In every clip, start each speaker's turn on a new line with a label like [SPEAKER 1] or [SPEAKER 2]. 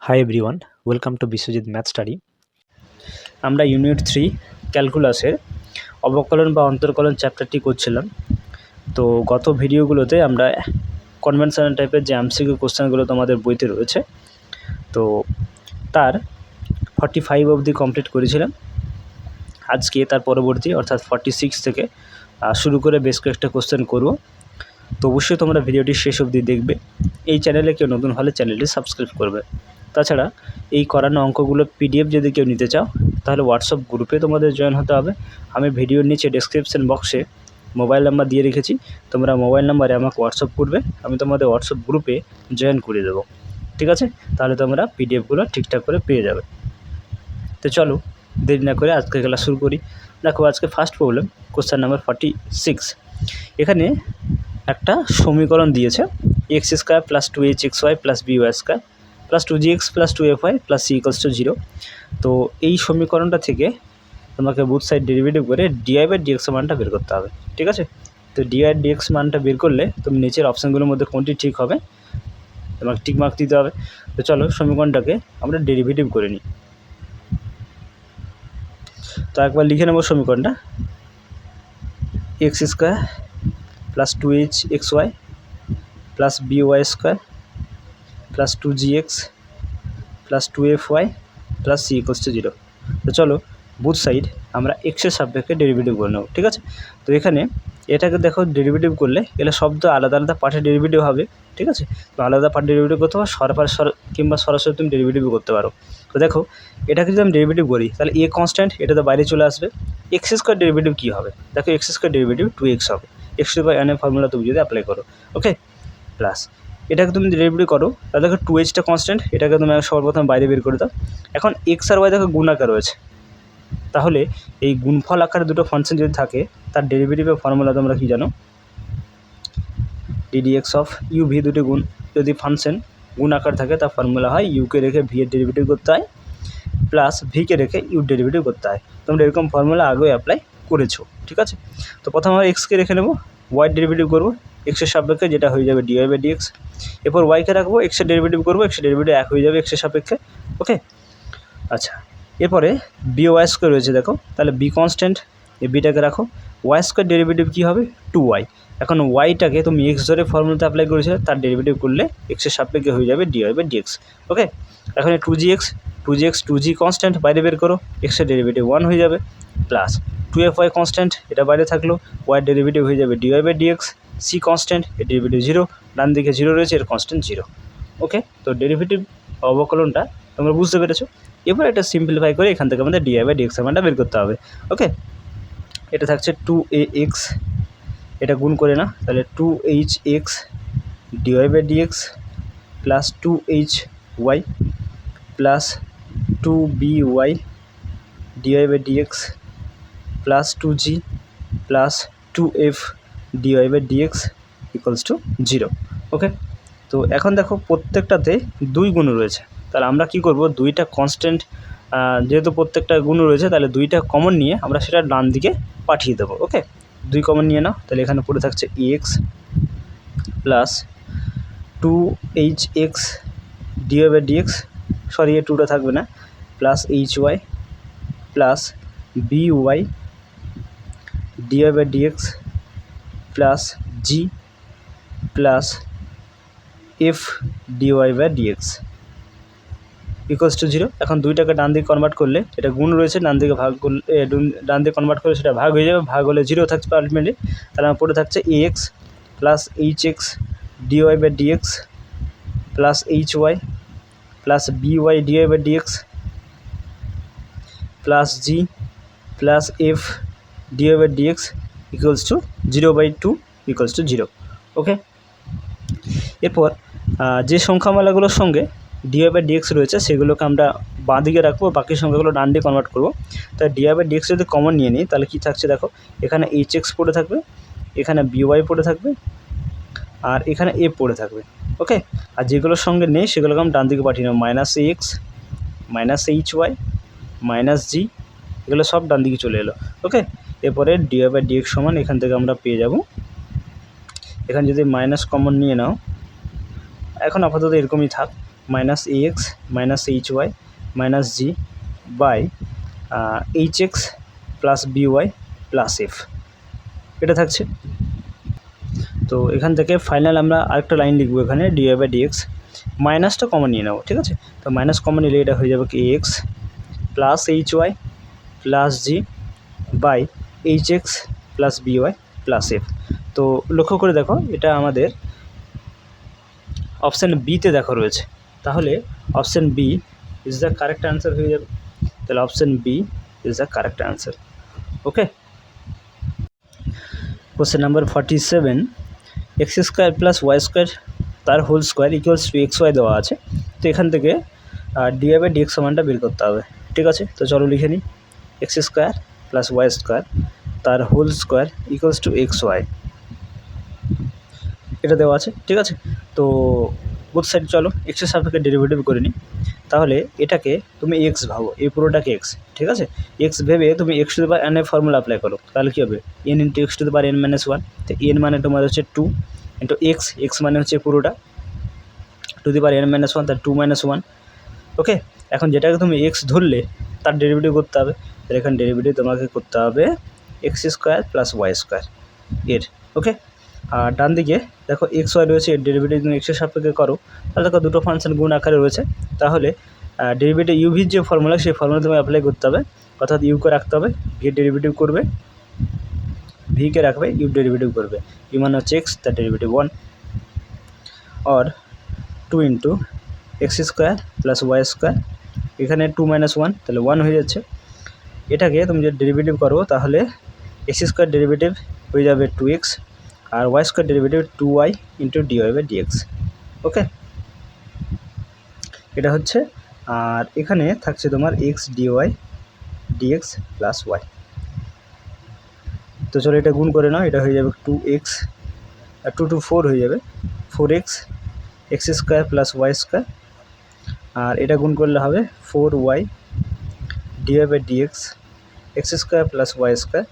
[SPEAKER 1] Hi everyone, welcome to Biswajit math study. আমরা unit 3 ক্যালকুলাসের অবকলন বা অন্তর্কলন চ্যাপ্টারটি করছিলাম। তো গত ভিডিওগুলোতে আমরা কনভেনশনাল টাইপের যে এমসিকিউ কোশ্চেনগুলো তোমাদের বইতে রয়েছে, তো তার 45 অবধি কমপ্লিট করেছিলাম। আজকে তার পরবর্তী অর্থাৎ 46 থেকে শুরু করে বেশ কয়েকটা কোশ্চেন করব। তো অবশ্যই তোমরা ভিডিওটি শেষ অবধি দেখবে। এই চ্যানেলে কেউ নতুন হলে চ্যানেলটি সাবস্ক্রাইব করবে। তাছাড়া এই করানো অঙ্কগুলো পিডিএফ যদি কেউ নিতে চাও তাহলে হোয়াটসঅ্যাপ গ্রুপে তোমাদের জয়েন হতে হবে। আমি ভিডিওর নিচে ডেসক্রিপশন বক্সে মোবাইল নাম্বার দিয়ে রেখেছি, তোমরা মোবাইল নাম্বারে আমাকে হোয়াটসঅ্যাপ করবে, আমি তোমাদের হোয়াটসঅ্যাপ গ্রুপে জয়েন করে দেবো। ঠিক আছে? তাহলে তোমরা পিডিএফগুলো ঠিকঠাক করে পেয়ে যাবে। তো চলো দেরি না করে আজকে ক্লাস শুরু করি। দেখো আজকে ফার্স্ট প্রবলেম, কোশ্চেন নাম্বার 46। এখানে একটা সমীকরণ দিয়েছে x square plus 2hxy plus by square plus 2gx plus 2fy plus c equals to 0। তো এই সমীকরণটা থেকে তোমাকে বুথ সাইড ডেরিভেটিভ করে dy/dx মানটা বের করতে হবে। ঠিক আছে? তো dy/dx মানটা বের করলে তুমি নিচের অপশানগুলোর মধ্যে কোনটি ঠিক হবে তোমাকে টিক মার্ক দিতে হবে। তো চলো সমীকরণটাকে আমরা ডেরিভেটিভ করে নিই। তো একবার লিখে নেব সমীকরণটা, x square plus 2hxy plus by square plus 2gx plus 2fy plus c equals to 0। তো চলো বুথ সাইড আমরা এক্সের সাপেক্ষে ডেরিভেটিভ করে নেব। ঠিক আছে? তো এখানে এটাকে দেখো ডেরিভেটিভ করলে এগুলো শব্দ আলাদা আলাদা পার্টে ডেরিভেটিভ হবে। ঠিক আছে? তো আলাদা পার্ট ডেরিভেটিভ করতে পারো, কিংবা সরাসরি তুমি ডেরিভেটিভ করতে পারো। তো দেখো এটাকে যদি আমি ডেরিভেটিভ করি তাহলে এ কনস্ট্যান্ট, এটা তো বাইরে চলে আসবে। এক্স স্কোয়ার ডেরিভেটিভ কী হবে? দেখো এক্স স্কোয়ার ডেরিভেটিভ 2x হবে, x/n এর ফর্মুলা তুমি যদি অ্যাপ্লাই করো। ওকে, প্লাস এটাকে তুমি ডেরিভেটিভ করো, তাহলে দেখো 2hটা কনস্ট্যান্ট, এটাকে তুমি সর্বপ্রথম বাইরে বের করে দাও। এখন এক্স আর ওয়াই দেখো গুণ আকার রয়েছে, তাহলে এই গুণফল আকারে দুটো ফাংশন যদি থাকে তার ডেরিভেটিভের ফর্মুলা তোমরা কি জানো? ddx অফ ইউ ভি, দুটি গুণ যদি ফাংশন গুণ আকার থাকে তার ফর্মুলা হয় ইউকে রেখে ভি এর ডেরিভেটিভ করতে হয় প্লাস ভিকে রেখে ইউর ডেরিভেটিভ করতে হয়। তোমরা এরকম ফর্মুলা আগেও অ্যাপ্লাই করেছো। ঠিক আছে? তো প্রথমে আমরা এক্সকে রেখে নেবো, ওয়াইয়ের ডেরিভেটিভ করবো এক্সের সাপেক্ষে, যেটা হয়ে যাবে dy/dx। এরপর ওয়াইকে রাখবো, এক্সের ডেরিভেটিভ করবো, এক্সের ডেরিভেটিভ 1 হয়ে যাবে এক্সের সাপেক্ষে। ওকে, আচ্ছা এরপরে by স্কোয়ার রয়েছে দেখো, তাহলে বি কনস্ট্যান্ট, এই বিটাকে রাখো। ওয়াই স্কোয়ার ডেরিভেটিভ কী হবে? 2y। এখন ওয়াইটাকে তুমি এক্স ধরে ফর্মুলাতে অ্যাপ্লাই করেছিলে, তার ডেরিভেটিভ করলে এক্সের সাপেক্ষে হয়ে যাবে dy/dx। ওকে, এখন 2g কনস্ট্যান্ট বাইরে বের করো, এক্সের ডেরিভেটিভ 1 হয়ে যাবে প্লাস 2fy কনস্ট্যান্ট, এটা বাইরে থাকলো, ওয়াইয়ের ডেরিভেটিভ হয়ে যাবে dy/dx। c কনস্ট্যান্ট, এর ডেরিভেটিভ 0, ডান দিকে 0 রয়েছে, এর কনস্ট্যান্ট 0। ওকে, তো ডেরিভেটিভ অবকলনটা তোমরা বুঝতে পেরেছো। এবার এটা সিম্পলিফাই করে এখান থেকে আমাদের dy/dx এর মানটা বের করতে হবে। ওকে, এটা থাকছে 2ax, এটা গুণ করে না, তাহলে 2hx dy/dx plus 2hy plus 2by dy/dx plus 2g plus 2f dy/dx equals to 0। ওকে, তো এখন দেখো প্রত্যেকটাতে 2 গুণ রয়েছে, তাহলে আমরা কি করব, দুইটা কনস্ট্যান্ট যেহেতু প্রত্যেকটা গুণ রয়েছে তাহলে দুইটা কমন নিয়ে আমরা সেটা ডান দিকে পাঠিয়ে দেবো। ওকে, 2 কমন নিয়ে নাও, তাহলে এখানে পড়ে থাকছে ex plus 2hx dy/dx, sorry এই 2টা থাকবে না, plus hy plus by dy/dx plus g plus f dy/dx equals to 0। এখন 2টাকে ডান দিকে কনভার্ট করলে, এটা গুণ রয়েছে, ডান দিকে ভাগ করলে, ডান দিকে কনভার্ট করলে সেটা ভাগ হয়ে যাবে, ভাগ হলে 0 থাকবে আলটিমেটলি। তাহলে আমার পড়ে থাকছে ax plus hx dy/dx plus hy plus by dy/dx plus g plus f dy/dx equals to 0/2 equals to 0। ওকে, এরপর যে সংখ্যামালাগুলোর সঙ্গে dy/dx রয়েছে সেগুলোকে আমরা বাঁ দিকে রাখবো, বাকি সংখ্যাগুলো ডান দিকে কনভার্ট করবো। তাই dy/dx যদি কমন নিয়ে নিই তাহলে কী থাকছে দেখো, এখানে hx পড়ে থাকবে, এখানে by পড়ে থাকবে, আর এখানে f পড়ে থাকবে। ওকে, আর যেগুলোর সঙ্গে নেই সেগুলোকে আমরা ডান দিকে পাঠিয়ে নেব, -ax -hy -g, এগুলো সব ডান দিকে চলে এলো। ওকে, এরপরে dy/dx সমান এখান থেকে আমরা পেয়ে যাব, এখানে যদি মাইনাস কমন নিয়ে নাও, এখন আপাতত এরকমই থাক, minus a x minus h y minus g by h x plus b y plus f, এটা থাকছে। তো এখান থেকে ফাইনাল আমরা আরেকটা লাইন লিখবো এখানে ডিওয়াই বাই ডিএক্স, মাইনাসটা কমন নিয়ে নেবো, ঠিক আছে। তো মাইনাস কমন নিলে এটা হয়ে যাবে কি x plus h y plus g by h x plus b y plus f. তো লক্ষ্য করে দেখো এটা আমাদের অপশান বিতে দেখো রয়েছে, তাহলে option B is the correct answer হয়ে যাবে। তাহলে option B is the correct answer. Okay, question number 47, x square plus y square তার whole square equals to x y দেওয়া আছে। তো এখান থেকে ডিওয়াই বাই ডিএক্স সমানটা বের করতে হবে, ঠিক আছে। তো চলো লিখে নিই, x square plus y square তার whole square equals to x y, এটা দেওয়া আছে, ঠিক আছে। তো বোথ সাইড চলো এক্সের সাপেক্ষে ডেরিভেটিভ করে নিই। তাহলে এটাকে তুমি এক্স ভাবো, এই পুরোটাকে এক্স, ঠিক আছে। এক্স ভেবে তুমি x to the power N এর ফর্মুলা অ্যাপ্লাই করো, তাহলে কী হবে N into x to the power N minus one. তো এন মানে তোমার হচ্ছে 2 ইন্টু এক্স, এক্স মানে হচ্ছে পুরোটা two the power N minus one, তার 2 মাইনাস ওয়ান। ওকে, এখন যেটাকে তুমি এক্স ধরলে তার ডেরিভেটিভ করতে হবে, তাহলে এখানে ডেরিভেটিভ তোমাকে করতে হবে x square plus y square এর। ওকে, আর ডান দিকে দেখো এক্স ওয়াই রয়েছে, এর ডেরিভেটিভ তুমি এক্সের সাপেক্ষে করো, তাহলে দেখো দুটো ফাংশন গুণ আকারে রয়েছে, তাহলে ডেরিভেটিভ ইউভির যে ফর্মুলা সেই ফর্মুলা তুমি অ্যাপ্লাই করতে হবে, অর্থাৎ ইউকে রাখতে হবে, ভি ডেরিভেটিভ করবে, ভিকে রাখবে, ইউ ডেরিভেটিভ করবে, ইউ মানে হচ্ছে এক্স, তার ডেরিভেটিভ 1 और 2 into x square plus y square, এখানে 2 মাইনাস 1 তাহলে 1 হয়ে যাচ্ছে। এটাকে তুমি যদি ডেরিভেটিভ করো তাহলে এক্স স্কোয়ার ডেরিভেটিভ হয়ে যাবে 2x আর y square derivative 2y into d y by dx. Okay, এটা হচ্ছে, আর এখানে থাকছে তোমার x d y d x plus y. তো চলো এটা গুণ করে নাও, এটা হয়ে যাবে 2x আর 2 টু 4 হয়ে যাবে 4x x square plus y square, আর এটা গুণ করলে হবে 4y d y by dx x square plus y square.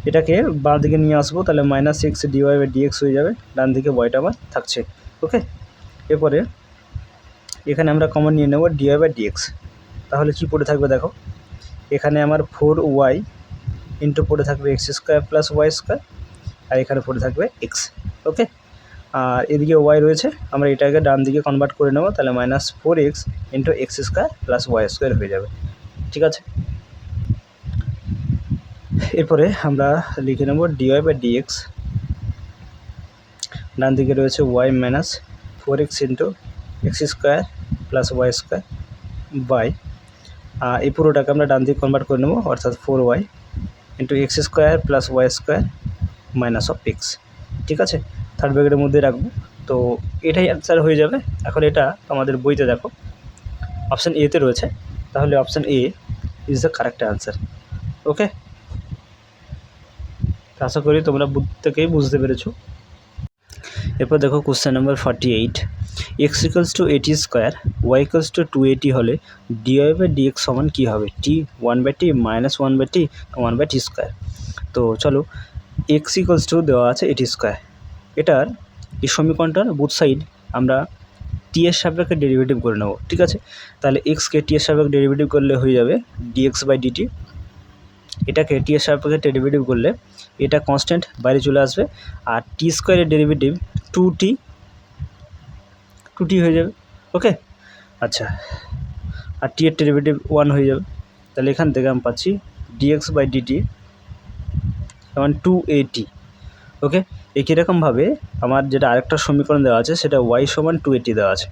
[SPEAKER 1] এটাকে বাঁ দিকে নিয়ে আসবো, তাহলে minus x d y by d x হয়ে যাবে, ডান দিকে ওয়াইটা আমার থাকছে। ওকে, এরপরে এখানে আমরা কমন নিয়ে নেব ডিওয়াই বাই ডিএক্স, তাহলে কী পড়ে থাকবে দেখো, এখানে আমার 4y ইন্টু পড়ে থাকবে x square plus y square, আর এখানে পড়ে থাকবে এক্স। ওকে, আর এদিকে ওয়াই রয়েছে, আমরা এটাকে ডান দিকে কনভার্ট করে নেব, তাহলে minus 4x into x square plus y square হয়ে যাবে, ঠিক আছে। এরপরে আমরা লিখে নেব ডিওয়াই বাই ডিএক্স, ডান দিকে রয়েছে y minus 4x into x square plus y square by, এই পুরোটাকে আমরা ডান দিকে কনভার্ট করে নেব, অর্থাৎ 4y into x square plus y square minus of x, ঠিক আছে। থার্ড ব্র্যাকেটের মধ্যে রাখবো, তো এটাই অ্যান্সার হয়ে যাবে। এখন এটা আমাদের বইতে দেখো অপশান এতে রয়েছে, তাহলে option A is the correct answer. Okay, আশা করি তোমরা থেকেই বুঝতে পেরেছো। এরপর দেখো question number 48, x equals to 80 square y equals to 280 হলে ডিওয়াই বাই ডিএক্স সমান কী হবে, টি 1/t minus 1/t 1/t square. তো চলো এক্স ইকুয়ালস টু দেওয়া আছে 80 স্কোয়ার, এটার এই সমীকরণটার বুথ সাইড আমরা টি এর সাপেক্ষে ডেরিভেটিভ করে নেব, ঠিক আছে। তাহলে এক্সকে টি এর সাপেক্ষে ডেরিভেটিভ করলে হয়ে যাবে ডিএক্স বাই ডিটি, এটাকে টি এর সাপেক্ষে ডেরিভেটিভ করলে এটা কনস্ট্যান্ট বাইরে চলে আসবে, আর টি স্কোয়ারের ডেরিভেটিভ 2t হয়ে যাবে। ওকে, আচ্ছা, আর টি এর ডেরিভেটিভ 1 হয়ে যাবে, তাহলে এখান থেকে আমি পাচ্ছি ডিএক্স বাই ডিটি সমান 280। ওকে, একই রকমভাবে আমার যেটা আরেকটা সমীকরণ দেওয়া আছে সেটা y সমান 280 দেওয়া আছে,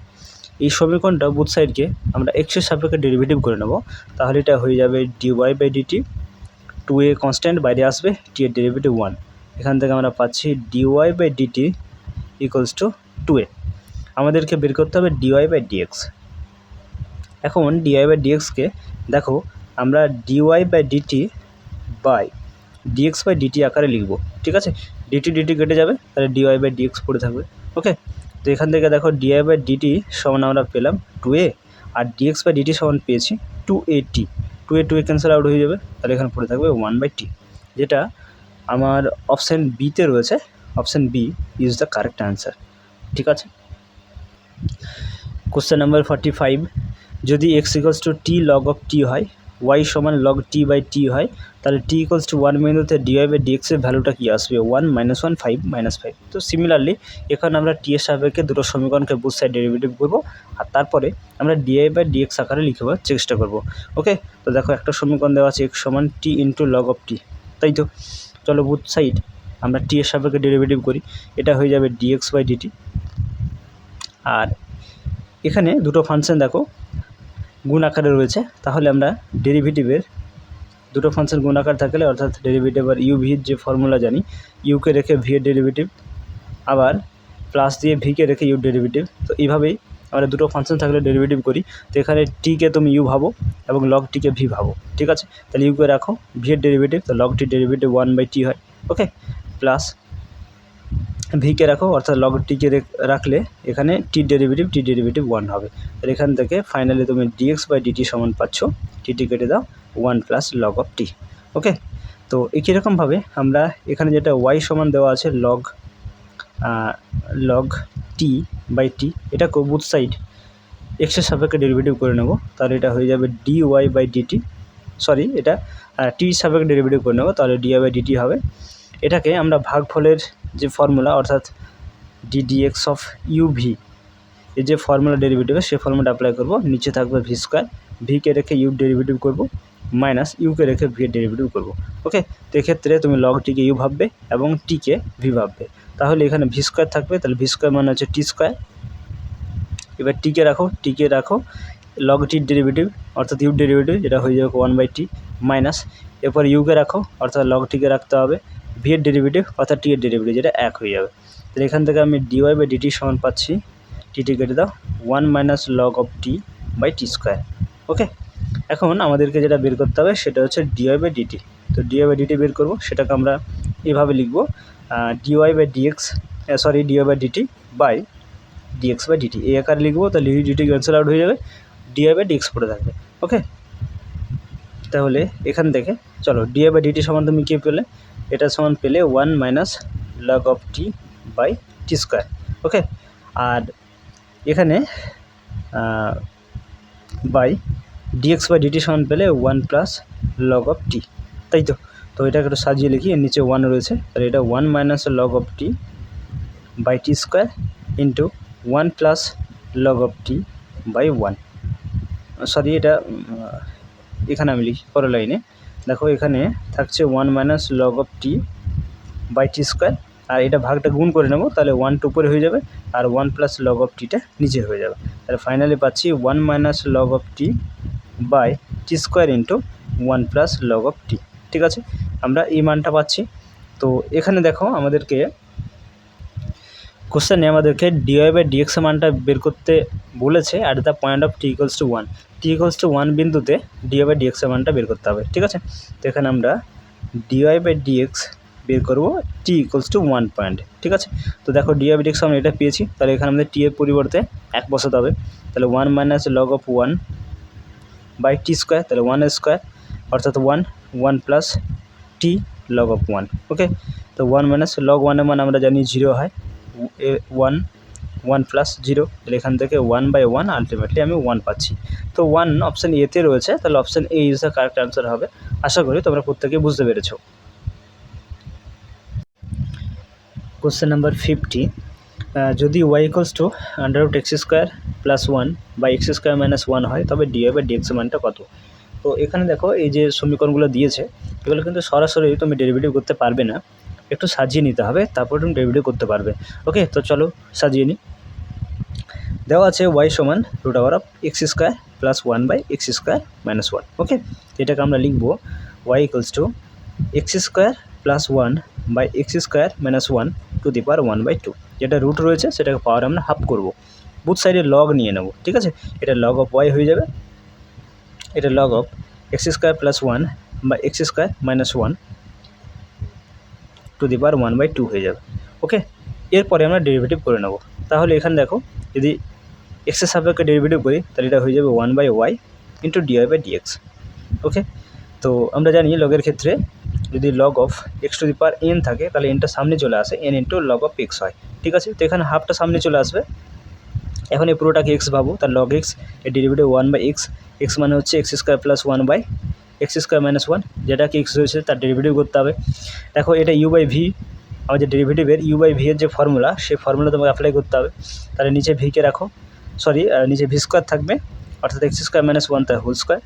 [SPEAKER 1] এই সমীকরণটা বুথ সাইডকে আমরা এক্সের সাপেক্ষে ডেরিভেটিভ করে নেব, তাহলে এটা হয়ে যাবে dy by DT, 2a constant বাইরে আসবে, টি এর ডেরিভেটিভ 1, এখান থেকে আমরা পাচ্ছি dy by dt equals to 2a। আমাদেরকে বের করতে হবে ডিওয়াই বাই ডিএক্স। এখন ডিওয়াই বাই ডিএক্সকে দেখো আমরা dy by DT by dx by dt আকারে লিখব, ঠিক আছে। ডিটি কেটে যাবে, তাহলে ডিওয়াই বাই ডিএক্স পড়ে থাকবে। ওকে, তো এখান থেকে দেখো ডিওয়াই বাই ডিটি সমান আমরা পেলাম 2a, R dx by DT সমান পেয়েছি 280, 2a ক্যান্সেল আউট হয়ে যাবে, তাহলে এখানে পড়ে থাকবে 1/t, যেটা আমার অপশান বিতে রয়েছে। Option B is the correct answer, ঠিক আছে। কোশ্চেন নাম্বার 45, যদি x equals to t log of t হয়, ওয়াই সমান লগ টি বাই টি হয়, তাহলে টি ইকুয়ালস টু 1 বিন্দুতে ডিওয়াই বাই ডিএক্সের ভ্যালুটা কী আসবে? 1 - 1 5 - 5। তো সিমিলারলি এখানে আমরা টি এর সাপেক্ষে দুটো সমীকরণকে বুথ সাইড ডেরিভেটিভ করবো, আর তারপরে আমরা ডিআই বাই ডিএক্স আকারে লিখবার চেষ্টা করব। ওকে, তো দেখো একটা সমীকরণ দেওয়া আছে এক্স সমান টি ইন্টু লগ অফ টি, তাই তো? চলো বুথ সাইড আমরা টি এর সাপেক্ষে ডেরিভেটিভ করি, এটা হয়ে যাবে ডিএক্স বাই ডিটি। আর এখানে দুটো ফাংশন দেখো গুণ আকারে রয়েছে, তাহলে আমরা ডেরিভেটিভের দুটো ফাংশন গুণ আকার থাকলে, অর্থাৎ ডেরিভেটিভ আর ইউ ভির যে ফর্মুলা জানি, ইউকে রেখে ভি এর ডেরিভেটিভ, আবার প্লাস দিয়ে ভিকে রেখে ইউ ডেরিভেটিভ। তো এইভাবেই আমরা দুটো ফাংশন থাকলে ডেরিভেটিভ করি। তো এখানে টিকে তুমি ইউ ভাবো এবং লগ টিকে ভি ভাবো, ঠিক আছে? তাহলে ইউকে রাখো, ভি এর ডেরিভেটিভ, তো লগ টির ডেরিভেটিভ 1/t হয়। ওকে, প্লাস ভিকে রাখো, অর্থাৎ লগ টিকে রাখলে এখানে টি ডেরিভেটিভ 1 হবে। তাহলে এখান থেকে ফাইনালি তুমি ডিএক্স বাই ডিটি সমান পাচ্ছ, টিটি কেটে দাও 1 প্লাস লগ অফ টি। ওকে, তো একই রকমভাবে আমরা এখানে যেটা ওয়াই সমান দেওয়া আছে লগ টি বাই টি, এটা বুথ সাইড এক্সের সাপেক্ষে ডেরিভেটিভ করে নেব, তাহলে এটা হয়ে যাবে d y by dt, sorry এটা টির সাপেক্ষে ডেরিভেটিভ করে নেব, তাহলে ডিওয়াই বাই ডিটি হবে। এটাকে আমরা ভাগফলের যে ফর্মুলা, অর্থাৎ ডিডিএক্স অফ ইউভি, এই যে ফর্মুলা ডেরিভেটিভ সেই ফর্মুলাটা অ্যাপ্লাই করব। নিচে থাকবে ভি স্কোয়ার, ভিকে রেখে ইউ ডেরিভেটিভ করব, মাইনাস ইউকে রেখে ভি এর ডেরিভেটিভ করব। ওকে, তো এক্ষেত্রে তুমি লগ টিকে ইউ ভাববে এবং টিকে ভি ভাববে, তাহলে এখানে ভি স্কোয়ার থাকবে, তাহলে ভি স্কোয়ার মানে হচ্ছে টি স্কোয়ার। এবার টিকে রাখো লগ টির ডেরিভেটিভ, অর্থাৎ ইউ ডেরিভেটিভ, যেটা হয়ে যাবে 1/t, মাইনাস এরপর ইউকে রাখো, অর্থাৎ লগ টিকে রাখতে হবে ভি এর ডেরিভেটিভ, অর্থাৎ টি এর ডেরিভেটিভ, যেটা 1 হয়ে যাবে। তাহলে এখান থেকে আমি ডিওয়াই বাই ডিটি সমান পাচ্ছি, টিটি কেটে দাও 1 minus log of t by t square. Okay, এখন আমাদেরকে যেটা বের করতে হবে সেটা হচ্ছে ডিওয়াই বাই ডিটি। তো ডিওয়াই বাই ডিটি বের করবো, সেটাকে আমরা এভাবে লিখবো, d y by d x, d y by DT by dx by d t, এই আকারে লিখবো। তাহলে ডিটি ক্যান্সেল আউট হয়ে যাবে, ডিওয়াই বাই ডিএক্স পড়ে থাকবে। ওকে, তাহলে এখান থেকে চলো ডিওয়াই বাই ডিটি সমান তুমি কী পেলে? এটা সমান পেলে 1 minus log of t by t square. Okay, আর এখানে বাই ডিএক্স বাই ডিটি সমান পেলে 1 প্লাস লগ অফ টি, তাই তো? তো এটাকে একটু সাজিয়ে লিখি, এর নিচে 1 রয়েছে, তাহলে এটা 1 minus log of t by t square into 1 plus log of t by 1। এটা এখানে আমি লিখি পরের লাইনে, দেখো এখানে থাকছে 1 minus log of t by t square, আর এটা ভাগটা গুণ করে নেব, তাহলে 1 উপরে হয়ে যাবে আর 1 প্লাস লগ অফ টিটা নিচে হয়ে যাবে। তাহলে ফাইনালি পাচ্ছি 1 minus log of t by t square into 1 plus log of t. ঠিক আছে, আমরা এই মানটা পাচ্ছি। তো এখানে দেখো আমাদেরকে কোশ্চেনে আমাদেরকে ডিওয়াই বাই ডিএক্স মানটা বের করতে বলেছে at the point of t equals to 1। T equals to 1 বিন্দুতে ডিওয়াই বাই ডিএক্স মানটা বের করতে হবে। ঠিক আছে, তো এখানে আমরা ডিওয়াই বাই ডিএক্স বের করবো টি ইকুয়ালস টু 1 পয়েন্ট। ঠিক আছে, তো দেখো ডিওয়াই বাই ডিএক্স আমরা এটা পেয়েছি, তাহলে এখানে আমাদের টি এর পরিবর্তে 1 বসাতে হবে। তাহলে 1 minus log of 1 by t square, তাহলে 1 স্কোয়ার অর্থাৎ 1 plus t log of 1। Okay, তো 1 মাইনাস লগ 1 এর মান আমরা জানি 0 হয়, 1 প্লাস 0, তাহলে এখান থেকে 1/1 আলটিমেটলি আমি 1 পাচ্ছি। তো 1 অপশান এতে রয়েছে, তাহলে option A is the correct answer হবে। আশা করি তোমরা প্রত্যেকেই বুঝতে পেরেছো। কোশ্চেন নাম্বার 50, যদি y equals to underroot x square plus 1 বা এক্স স্কোয়ার মাইনাস 1 হয়, তবে ডিওয়াই বাই ডিএক্স মানটা কত? তো এখানে দেখো এই যে সমীকরণগুলো দিয়েছে, এগুলো কিন্তু সরাসরি তুমি ডেরিভেটিভ করতে পারবে না, একটু সাজিয়ে নিতে হবে, তারপর তুমি ডেরিভেটিভ করতে পারবে। ওকে, তো চলো সাজিয়ে নিই। দেওয়া আছে ওয়াই সমান root over of x square plus 1 by x square minus 1। Okay, এটাকে আমরা লিখবো y equals to x square plus 1 by x square minus 1 to the power 1/2। যেটা রুট রয়েছে সেটাকে পাওয়ার আমরা হাফ করবো, বুথ সাইডে লগ নিয়ে নেব। ঠিক আছে, এটা লগ অফ ওয়াই হয়ে যাবে, এটা log of x square plus 1 বা x square minus 1 to the power 1/2 হয়ে যাবে। ওকে, এরপরে আমরা ডেরিভেটিভ করে নেব। তাহলে এখানে দেখো যদি এক্সের সাপেক্ষে ডেরিভেটিভ করি, তাহলে এটা হয়ে যাবে 1/y into d y by dx. Okay, তো আমরা জানি লগের ক্ষেত্রে যদি log of x to the power n থাকে, তাহলে এনটা সামনে চলে আসে, n into log of x হয়। ঠিক আছে, তো এখানে হাফটা সামনে চলে আসবে, এখন এই পুরোটাকে এক্স ভাবো, তার লগ এক্স, এর ডেরিভেটিভ 1/x, এক্স মানে হচ্ছে x square plus 1/x square minus 1, যেটাকে এক্স রয়েছে তার ডেরিভেটিভ করতে হবে। দেখো এটা u/v, আমার যে ডেরিভেটিভের u/v এর যে ফর্মুলা, সেই ফর্মুলা তোমাকে অ্যাপ্লাই করতে হবে। তাহলে নিচে ভিকে রাখো, নিচে ভি স্কোয়ার থাকবে, অর্থাৎ এক্স স্কোয়ার মাইনাস 1 তার হোল স্কোয়ার।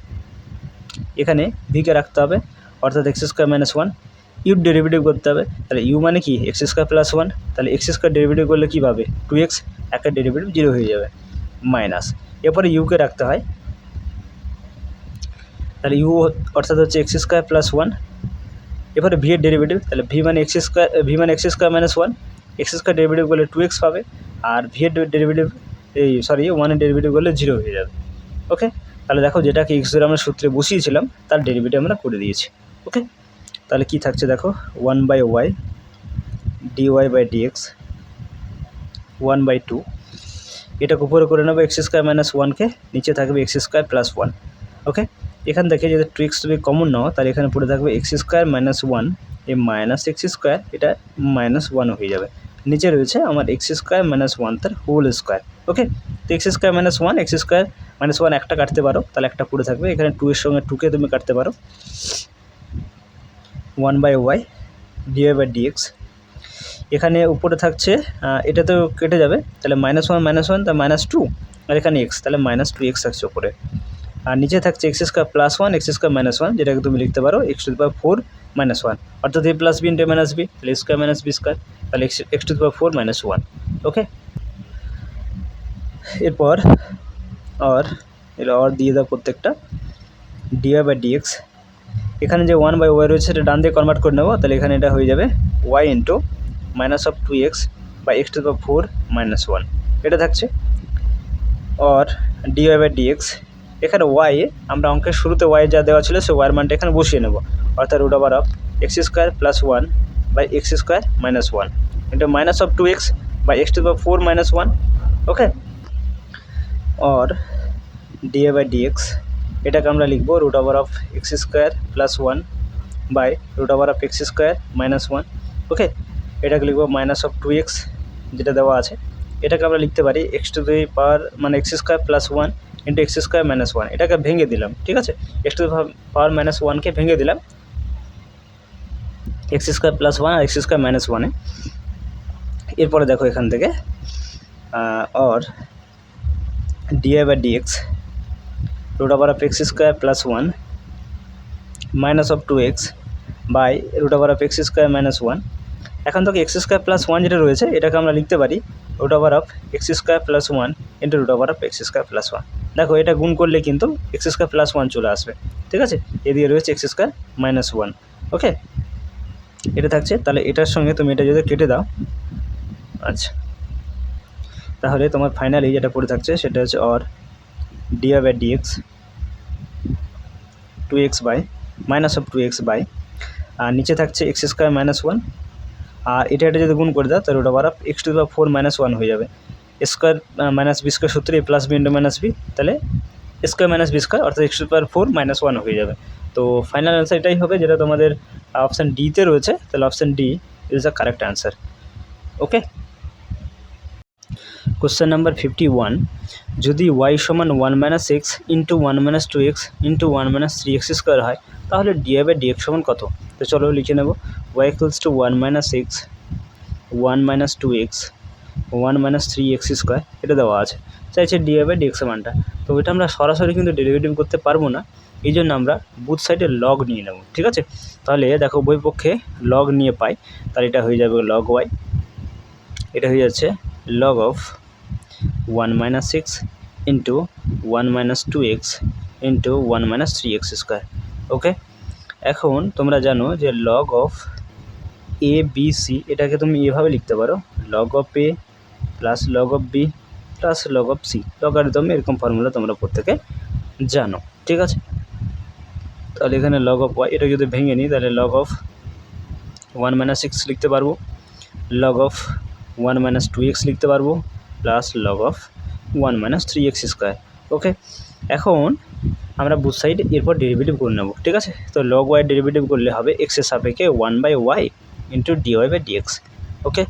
[SPEAKER 1] এখানে ভিকে রাখতে হবে, অর্থাৎ x square minus 1, your derivative করতে হবে। তাহলে ইউ মানে কি এক্স স্কোয়ার প্লাস 1, তাহলে এক্স স্কোয়ার ডেরিভেটিভ করলে কী পাবে 2x, একটা ডেরিভেটিভ 0 হয়ে যাবে, মাইনাস, এরপরে ইউকে রাখতে হয়। তাহলে ইউ অর্থাৎ হচ্ছে এক্স স্কোয়ার প্লাস 1, এরপরে ভি এর ডেরিভেটিভ, তাহলে ভি মানে x square minus 1, x square derivative করলে 2x পাবে, আর ভি এর ডেরিভেটিভ 1 এর ডেরিভেটিভ করলে 0 হয়ে যাবে। ওকে, তাহলে দেখো যেটাকে এক্স ধরে আমরা সূত্রে বসিয়েছিলাম তার ডেরিভেটিভ আমরা করে দিয়েছি। ওকে, তাহলে কি থাকছে দেখো 1/y dy/dx 1/2, এটাকে উপরে করে নেবো এক্স স্কোয়ার মাইনাস 1কে, নিচে থাকবে এক্স স্কোয়ার প্লাস 1। ওকে, এখান থেকে যদি 2x তুমি কমন নাও তাহলে এখানে পড়ে থাকবে এক্স স্কোয়ার মাইনাস 1, এই মাইনাস এক্স স্কোয়ার এটা মাইনাস 1 হয়ে যাবে, নিচে রয়েছে আমার এক্স স্কোয়ার মাইনাস 1 তার হোল স্কোয়ার। ওকে, তো x square minus 1, x square minus 1 একটা কাটতে পারো, তাহলে একটা পড়ে থাকবে, এখানে 2 এর সঙ্গে 2কে তুমি কাটতে পারো, 1/y dy/dx। এখানে উপরে থাকছে এটা তো কেটে যাবে, তাহলে -1 তা -2, আর এখানে x, তাহলে -2x থাকছে উপরে, আর নিচে থাকছে x square plus 1 x square minus 1, যেটাকে তুমি লিখতে পারো x⁴ -1, অর্থাৎ a plus b into minus b, তাহলে স্কোয়ার মাইনাস বি স্কোয়ার, তাহলে x⁴ -1। ওকে, এরপর অর দিয়ে দাও প্রত্যেকটা, dy/dx, এখানে যে 1/y রয়েছে এটা ডান দিয়ে কনভার্ট করে নেবো, তাহলে এখানে এটা হয়ে যাবে y ইন্টু -2x বাই x⁴ -1, এটা থাকছে। অর dy/dx, এখানে y আমরা অঙ্কের শুরুতে y যা দেওয়া ছিল সে y এর মানটা এখানে বসিয়ে নেব, অর্থাৎ x² plus 1 by x² minus 1 into -2x বাই x⁴ -1। ওকে, অর dy/dx, এটাকে আমরা লিখব x² plus 1 by x² minus 1। Okay, এটাকে লিখব -2x যেটা দেওয়া আছে, এটাকে আমরা লিখতে পারি x² মানে x² plus 1 into x² minus 1, এটাকে ভেঙে দিলাম, ঠিক আছে, x⁴ -1কে ভেঙে দিলাম x² প্লাস 1 আর x² মাইনাস 1-এ। এরপরে দেখো এখান থেকে or dy/dx x² plus 1 -2x by x² minus 1। এখন থেকে x² প্লাস 1 যেটা রয়েছে এটাকে আমরা লিখতে পারি x² plus 1 into x² plus 1। দেখো এটা গুণ করলে কিন্তু x² প্লাস 1 চলে আসবে, ঠিক আছে, এদিকে রয়েছে x² মাইনাস 1। ওকে, এটা থাকছে, তাহলে এটার সঙ্গে তুমি এটা যদি কেটে দাও, আচ্ছা, তাহলে তোমার ফাইনালি যেটা পড়ে থাকছে সেটা হচ্ছে or dy/dx 2x by -2x by, আর নিচে থাকছে x² মাইনাস 1, আর এটা যদি গুণ করে দাও তাহলে x⁴ -1 হয়ে যাবে, স্কোয়ার মাইনাস বি স্কোয়ার সূত্রে plus b into minus b, তাহলে স্কোয়ার মাইনাস বি স্কোয়ার অর্থাৎ x⁴ -1 হয়ে যাবে। তো ফাইনাল অ্যান্সার এটাই হবে যেটা তোমাদের অপশান ডিতে রয়েছে, তাহলে option D is the correct answer. Okay, question number 51, যদি y সমান 1 - x into 1 - 2x into 1 - 3x square হয় তাহলে dy/dx সমান কত? তো চলো লিখে নেব, y = 1 - x 1 - 2x 1 - 3x square, এটা দেওয়া আছে, চাইছে dy/dx মানটা। তো এটা আমরা সরাসরি কিন্তু ডেরিভেটিভ করতে পারবো না, এই জন্য আমরা বুথ সাইডে লগ নিয়ে নেব, ঠিক আছে। তাহলে দেখো বই পক্ষে লগ নিয়ে পাই, তাহলে এটা হয়ে যাবে লগ y, এটা হয়ে যাচ্ছে log of 1 - x into 1 - 2x into 1 - 3x square. Okay, এখন তোমরা জানো যে log of a b c এটাকে তুমি এভাবে লিখতে পারো, log of a plus log of b plus log of c, logarithm এরকম ফর্মুলা তোমরা প্রত্যেকে জানো, ঠিক আছে। তাহলে এখানে log of y, এটা যদি ভেঙে নিই তাহলে log of 1 - x লিখতে পারবো, log of 1 - 2x লিখতে পারবো, plus log of 1 - 3x square. Okay, এখন আমরা বুথ সাইড এরপর ডেরিভেটিভ করে নেব, ঠিক আছে। তো log y ডেরিভেটিভ করলে হবে x এর সাপেক্ষে 1/y ইন্টু dy/dx। ওকে,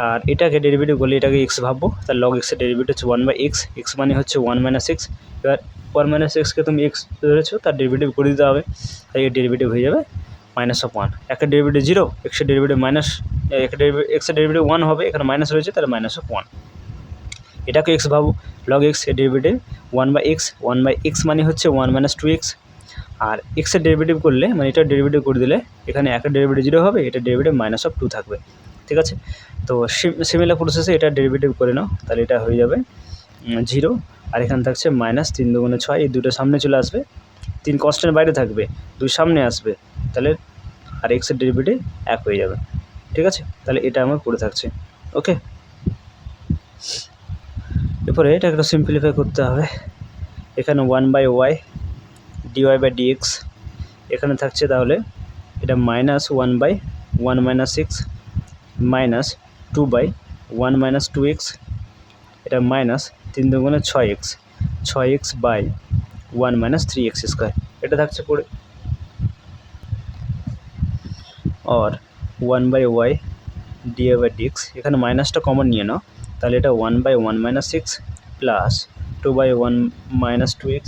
[SPEAKER 1] আর এটাকে ডেরিভেটিভ করলে এটাকে এক্স ভাববো, তাহলে লগ এক্সের ডেরিভেটিভ হচ্ছে 1/x, এক্স মানে হচ্ছে 1 - x। এবার 1 - xকে তুমি এক্স ধরেছো, তার ডেরিভেটিভ করে দিতে হবে, তাই এর ডেরিভেটিভ হয়ে যাবে -1। একের ডেরিভেটিভ 0, এক্সের ডেরিভেটিভ এক্সের ডেরিভেটিভ 1 হবে, এখানে মাইনাস রয়েছে, তাহলে -1। এটাকে এক্স ভাবো, লগ এক্স এর ডেরিভেটিভ 1/x, 1/x মানে হচ্ছে 1 - 2x। আর এক্সের ডেরিভেটিভ করলে মানে এটার ডেরিভেটিভ করে দিলে এখানে একের ডেরিভেটিভ 0 হবে, এটার ডেরিভেটিভ -2 থাকবে, ঠিক আছে। তো সিমিলার প্রসেসে এটা ডেরিভেটিভ করে নাও, তাহলে এটা হয়ে যাবে 0, আর এখানে থাকছে -3 × 6, এই দুটো সামনে চলে আসবে, 3 কনস্ট্যান্ট বাইরে থাকবে, 2 সামনে আসবে, তাহলে আর এক্সের ডেরিভেটিভ 1 হয়ে যাবে, ঠিক আছে। তাহলে এটা আমার পড়ে থাকছে, ওকে। এরপরে এটা একটু সিম্পলিফাই করতে হবে, এখানে 1/y dy/dx, এখানে থাকছে তাহলে এটা -1/1 - x -2/1 - 2x, এটা -3 × 6x, 6x/1 - 3x², এটা থাকছে পড়ে। আর 1/y dy/dx, এখানে মাইনাসটা কমন নিয়ে নাও, তাহলে এটা 1/1 - x plus 2/1 - 2x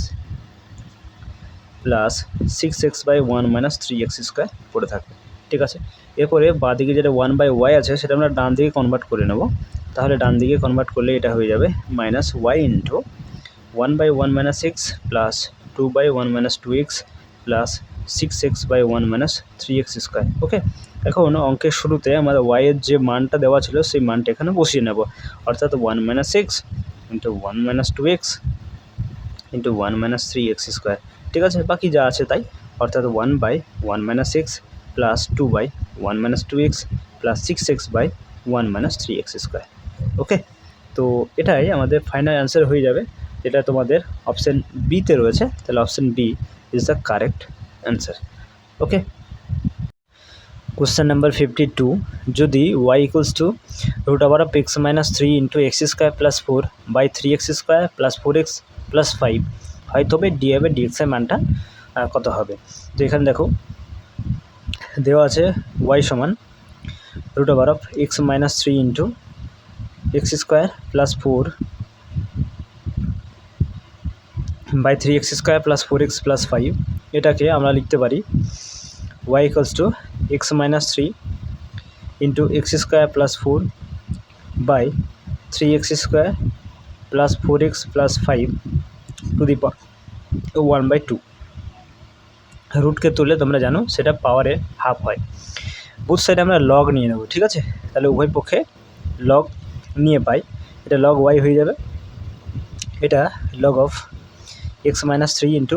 [SPEAKER 1] plus 6x/1 - 3x² পড়ে থাকবে, ঠিক আছে। এরপরে বাঁদিকে যেটা 1/y আছে সেটা আমরা ডান দিকে কনভার্ট করে নেব, তাহলে ডান দিকে কনভার্ট করলে এটা হয়ে যাবে -y × 1/1 - x plus 2/1 - 2x plus 6x/1 - 3x², ওকে। এখন অঙ্কের শুরুতে আমাদের y এর যে মানটা দেওয়া ছিল সেই মানটা এখানে বসিয়ে নেব, অর্থাৎ 1 - x × 1 - 2x × 1 - 3x², ঠিক আছে। বাকি যা আছে তাই, অর্থাৎ 1/1 - x plus 2/1 - 2x plus 6x/1 - 3x², ওকে। তো এটাই আমাদের ফাইনাল অ্যান্সার হয়ে যাবে, যেটা তোমাদের অপশান বিতে রয়েছে, তাহলে option B is the correct answer, okay. Question number 52, যদি y = √x - 3 × x² + 4 / 3x² + 4x + 5 হয়, তবে dy/dx এর মানটা কত হবে। তো এখানে দেখো দেওয়া আছে y সমান √x - 3 × x² + 4 / 3x² + 4x + 5, এটাকে আমরা লিখতে পারি y = x - 3 × x² + 4 / 3x² + 4x + 5 two the power 1/2। রুটকে তুললে তোমরা জানো সেটা পাওয়ারে হাফ হয়। বুথ সাইডে আমরা লগ নিয়ে নেব, ঠিক আছে। তাহলে উভয় পক্ষে লগ নিয়ে পাই, এটা লগ y হয়ে যাবে, এটা log of x - 3 ×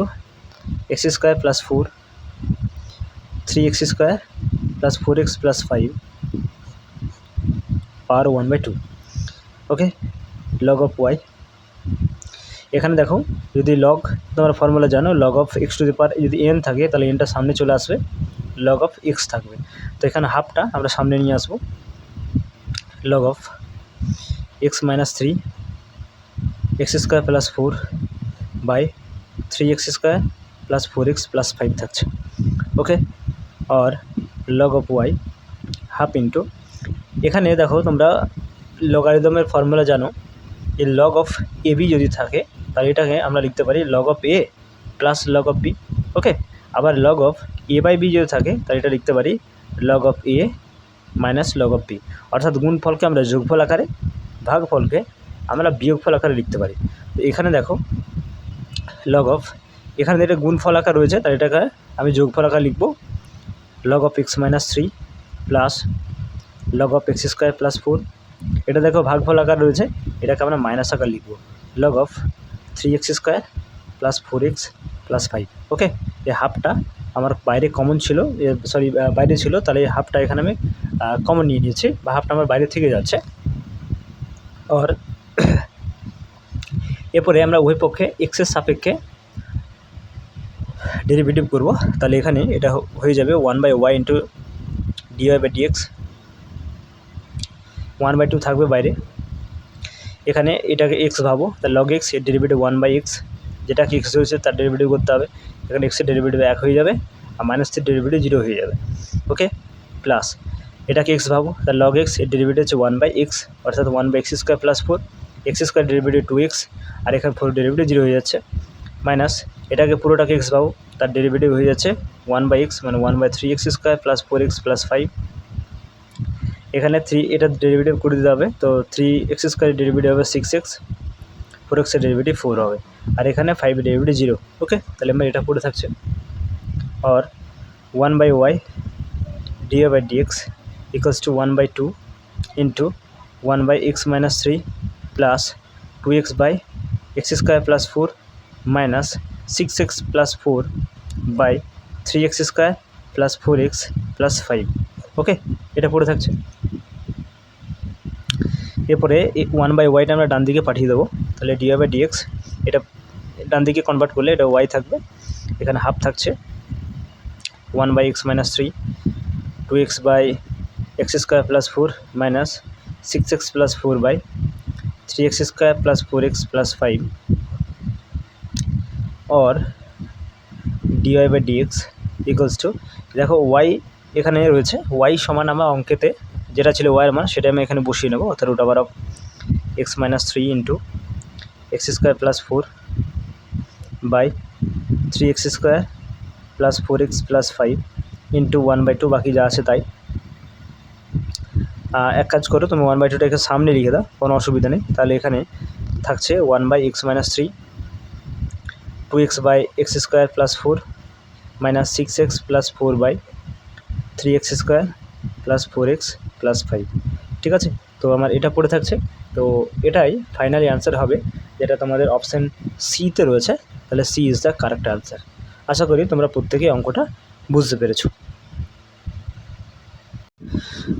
[SPEAKER 1] x² + 4 3x² + 4x + 5 power 1/2, okay. log of y, এখানে দেখো যদি লগ তোমরা ফর্মুলা জানো, log of x to the power যদি n থাকে তাহলে nটা সামনে চলে আসবে, log of x থাকবে, তো এখানে হাফটা আমরা সামনে নিয়ে আসবো, log of x - 3 x² + 4 / 3x² + 4x + 5 থাকছে, ওকে। আর log of y half into, এখানে দেখো তোমরা লগারিদমের ফর্মুলা জানো, এই log of ab যদি থাকে তাহলে এটাকে আমরা লিখতে পারি log of a plus log of b, ওকে। আবার log of a/b যদি থাকে তাহলে এটা লিখতে পারি log of a minus log of b, অর্থাৎ গুণফলকে আমরা যোগফল আকারে, ভাগফলকে আমরা বিয়োগফল আকারে লিখতে পারি। তো এখানে দেখো log of, এখানে এটা গুণফল আকার রয়েছে, তাহলে এটাকে আমি যোগফল আকারে লিখব, log of x - 3 plus log of x² + 4, এটা দেখো ভাগফল আকার রয়েছে, এটাকে আমরা মাইনাস আকার লিখব, log of 3x² + 4x + 5, ওকে। এই হাফটা আমার বাইরে কমন ছিল, বাইরে ছিল, তাহলে এই হাফটা এখানে আমি কমন নিয়ে নিয়েছি, বা হাফটা আমার বাইরে থেকে যাচ্ছে। আর এরপরে আমরা উভয় পক্ষে এক্সের সাপেক্ষে ডেরিভেটিভ করব, তাহলে এখানে এটা হয়ে যাবে 1/y × dy/dx, 1/2 থাকবে বাইরে, এখানে এটাকে x ভাবো, তাহলে log x এর ডেরিভেটিভ 1/x, যেটা কি x রয়েছে তার ডেরিভেটিভ করতে হবে, এখানে x এর ডেরিভেটিভ 1 হয়ে যাবে, আর -3 ডেরিভেটিভ 0 হয়ে যাবে, ওকে। প্লাস এটাকে এক্স ভাবো, তার লগ এক্স এর ডেরিভেটিভ হচ্ছে 1/x, অর্থাৎ 1/x² + 4, x² ডেরিভেটিভ 2x, আর এখানে 4 ডেরিভেটিভ 0 হয়ে যাচ্ছে, মাইনাস এটাকে পুরোটাকে এক্স ভাবো, তার ডেরিভেটিভ হয়ে যাচ্ছে 1/x মানে 1/3x² + 4x + 5, এখানে 3 এটার ডেরিভেটিভ করে দিতে হবে, তো 3x² এর ডেরিভেটিভ হবে 6x, 4x এর ডেরিভেটিভ 4 হবে, আর এখানে 5 এর ডেরিভেটিভ 0। ওকে, তাহলে আমার এটা পড়ে থাকছে, আর 1/y dy/dx equals to 1/2 into 1/x - 3 plus 2x/x² + 4 minus 6x + 4 by 3x² + 4x + 5। ওকে, এটা পড়ে থাকছে। এরপরে 1/yটা আমরা ডান দিকে পাঠিয়ে দেবো, তাহলে dy/dx এটা ডান দিকে কনভার্ট করলে এটা y থাকবে, এখানে হাফ থাকছে 1/x - 3 2x/x² + 4 minus 6x + 4 by 3x² + 4x + 5 or dy/dx equals to, দেখো y এখানে রয়েছে, y সমান আমার অঙ্কেতে যেটা ছিল y এর মান সেটা আমি এখানে বসিয়ে নেব, অর্থাৎ √x - 3 into x² + 4 by 3x² + 4x + 5 into 1/2 বাকি যা আছে তাই। এক কাজ করো, তুমি 1/2টা এখানে সামনে লিখে দাও, কোনো অসুবিধা নেই, তাহলে এখানে থাকছে 1/x - 3 2x/x² + 4 minus 6x + 4 by 3x² + 4x + 5। ঠিক আছে, তো আমার এটা পড়ে থাকছে, তো এটাই ফাইনালি অ্যান্সার হবে, যেটা তোমাদের অপশান সিতে রয়েছে, তাহলে C is the correct answer. আশা করি তোমরা প্রত্যেকেই অঙ্কটা বুঝতে পেরেছো।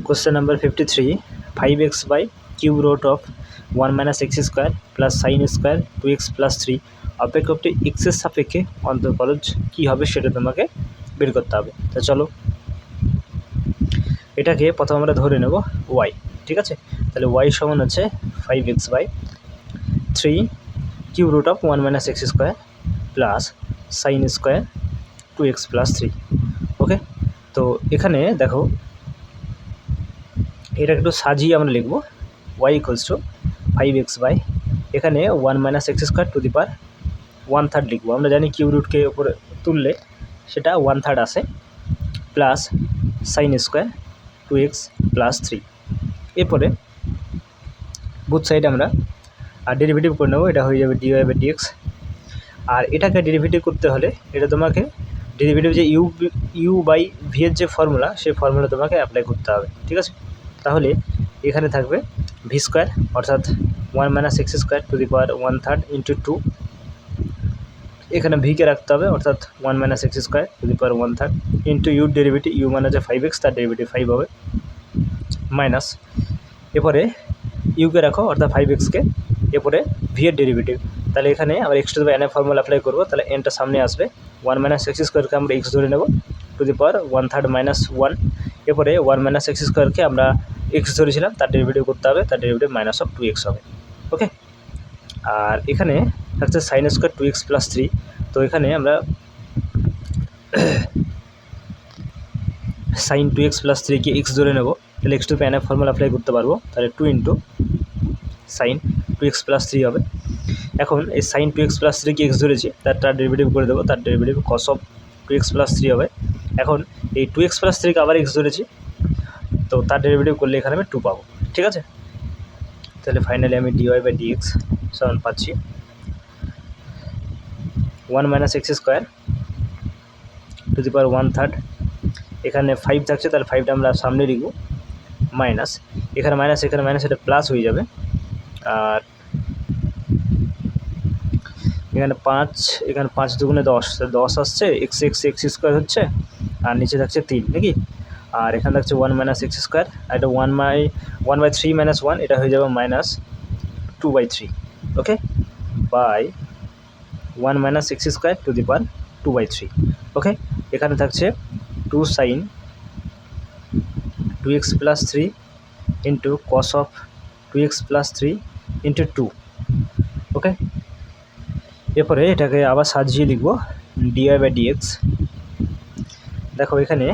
[SPEAKER 1] Question number 53, 5x/³ of 1 - x² plus sin square 2x + 3 অপেক্ষকটি এক্সের সাপেক্ষে অন্তর্কলজ কী হবে সেটা তোমাকে বের করতে হবে। তো চলো, এটাকে প্রথম আমরা ধরে নেব y, ঠিক আছে, তাহলে y সমান হচ্ছে 5x/3 cube √ of 1 - x² plus sine square 2x + 3। ওকে, তো এখানে দেখো এটা একটু সাজিয়ে আমরা লিখব, y equals to 5x by এখানে 1 - x² টু দি পাওয়ার 1/3 লিখবো, আমরা জানি কিউব রুটকে উপরে তুললে সেটা 1/3 আসে, প্লাস সাইন স্কোয়ার 2x + 3। এরপরে বুথ সাইড আমরা ডেরিভেটিভ করে নেবো, এটা হয়ে যাবে dy/dx, আর এটাকে ডেরিভেটিভ করতে হলে এটা তোমাকে ডেরিভেটিভ যে u/v এর যে ফর্মুলা, সেই ফর্মুলা তোমাকে অ্যাপ্লাই করতে হবে, ঠিক আছে। তাহলে এখানে থাকবে v², অর্থাৎ 1 - x² to the power 1/3 into 2, এখানে ভিকে রাখতে হবে, অর্থাৎ 1 - x² to the power 1/3 into your derivative, u মানে হচ্ছে 5x, তার ডেরিভেটিভ 5 হবে, মাইনাস এরপরে ইউকে রাখো অর্থাৎ 5xকে, এরপরে ভি এর ডেরিভেটিভ, তাহলে এখানে আমরা x to the power n এর ফর্মুলা অ্যাপ্লাই করবো, তাহলে nটা সামনে আসবে, 1 - x²কে আমরা x ধরে নেব টু দি পাওয়ার 1/3 - 1, এরপরে 1 - x² আমরা x ধরেছিলাম, তার ডেরিভেটিভ করতে হবে, তার ডেরিভেটিভ -2x হবে। ওকে, আর এখানে থাকছে সাইন স্কোয়ার 2x + 3, তো এখানে আমরা সাইন 2x + 3কে x ধরে নেব, তাহলে x to the power n এর ফর্মুলা অ্যাপ্লাই করতে পারবো, তাহলে 2 ইন্টু সাইন 2x + 3 হবে। এখন এই সাইন 2x + 3কে x ধরেছি, তার ডেরিভেটিভ করে দেবো, তার ডেরিভেটিভ cos of 2x + 3 হবে। এখন এই 2x + 3কে আবার x ধরেছি, তো তার ডেরিভেটিভ করলে এখানে আমি 2 পাবো, ঠিক আছে। তাহলে ফাইনালি আমি dy/dx সমান পাচ্ছি 1 - x² টু দি পাওয়ার 1/3, এখানে 5 থাকছে, তাহলে 5টা আমরা সামনে লিখব, মাইনাস এখানে মাইনাস, এখানে মাইনাস, এটা প্লাস হয়ে যাবে, আর এখানে 5, এখানে 5 দুগুণে 10, 10 আসছে, x² হচ্ছে, আর নিচে থাকছে 3 নাকি, আর এখানে থাকছে 1 - x², আর এটা 1/3 - 1, এটা হয়ে যাবে -2/3। ওকে, by 1 - x² to the power 2/3। ওকে, এখানে থাকছে 2 sine 2x + 3 into cos of 2x + 3 into 2। Okay, এরপরে এটাকে আবার সাজিয়ে লিখব dy/dx, দেখো এখানে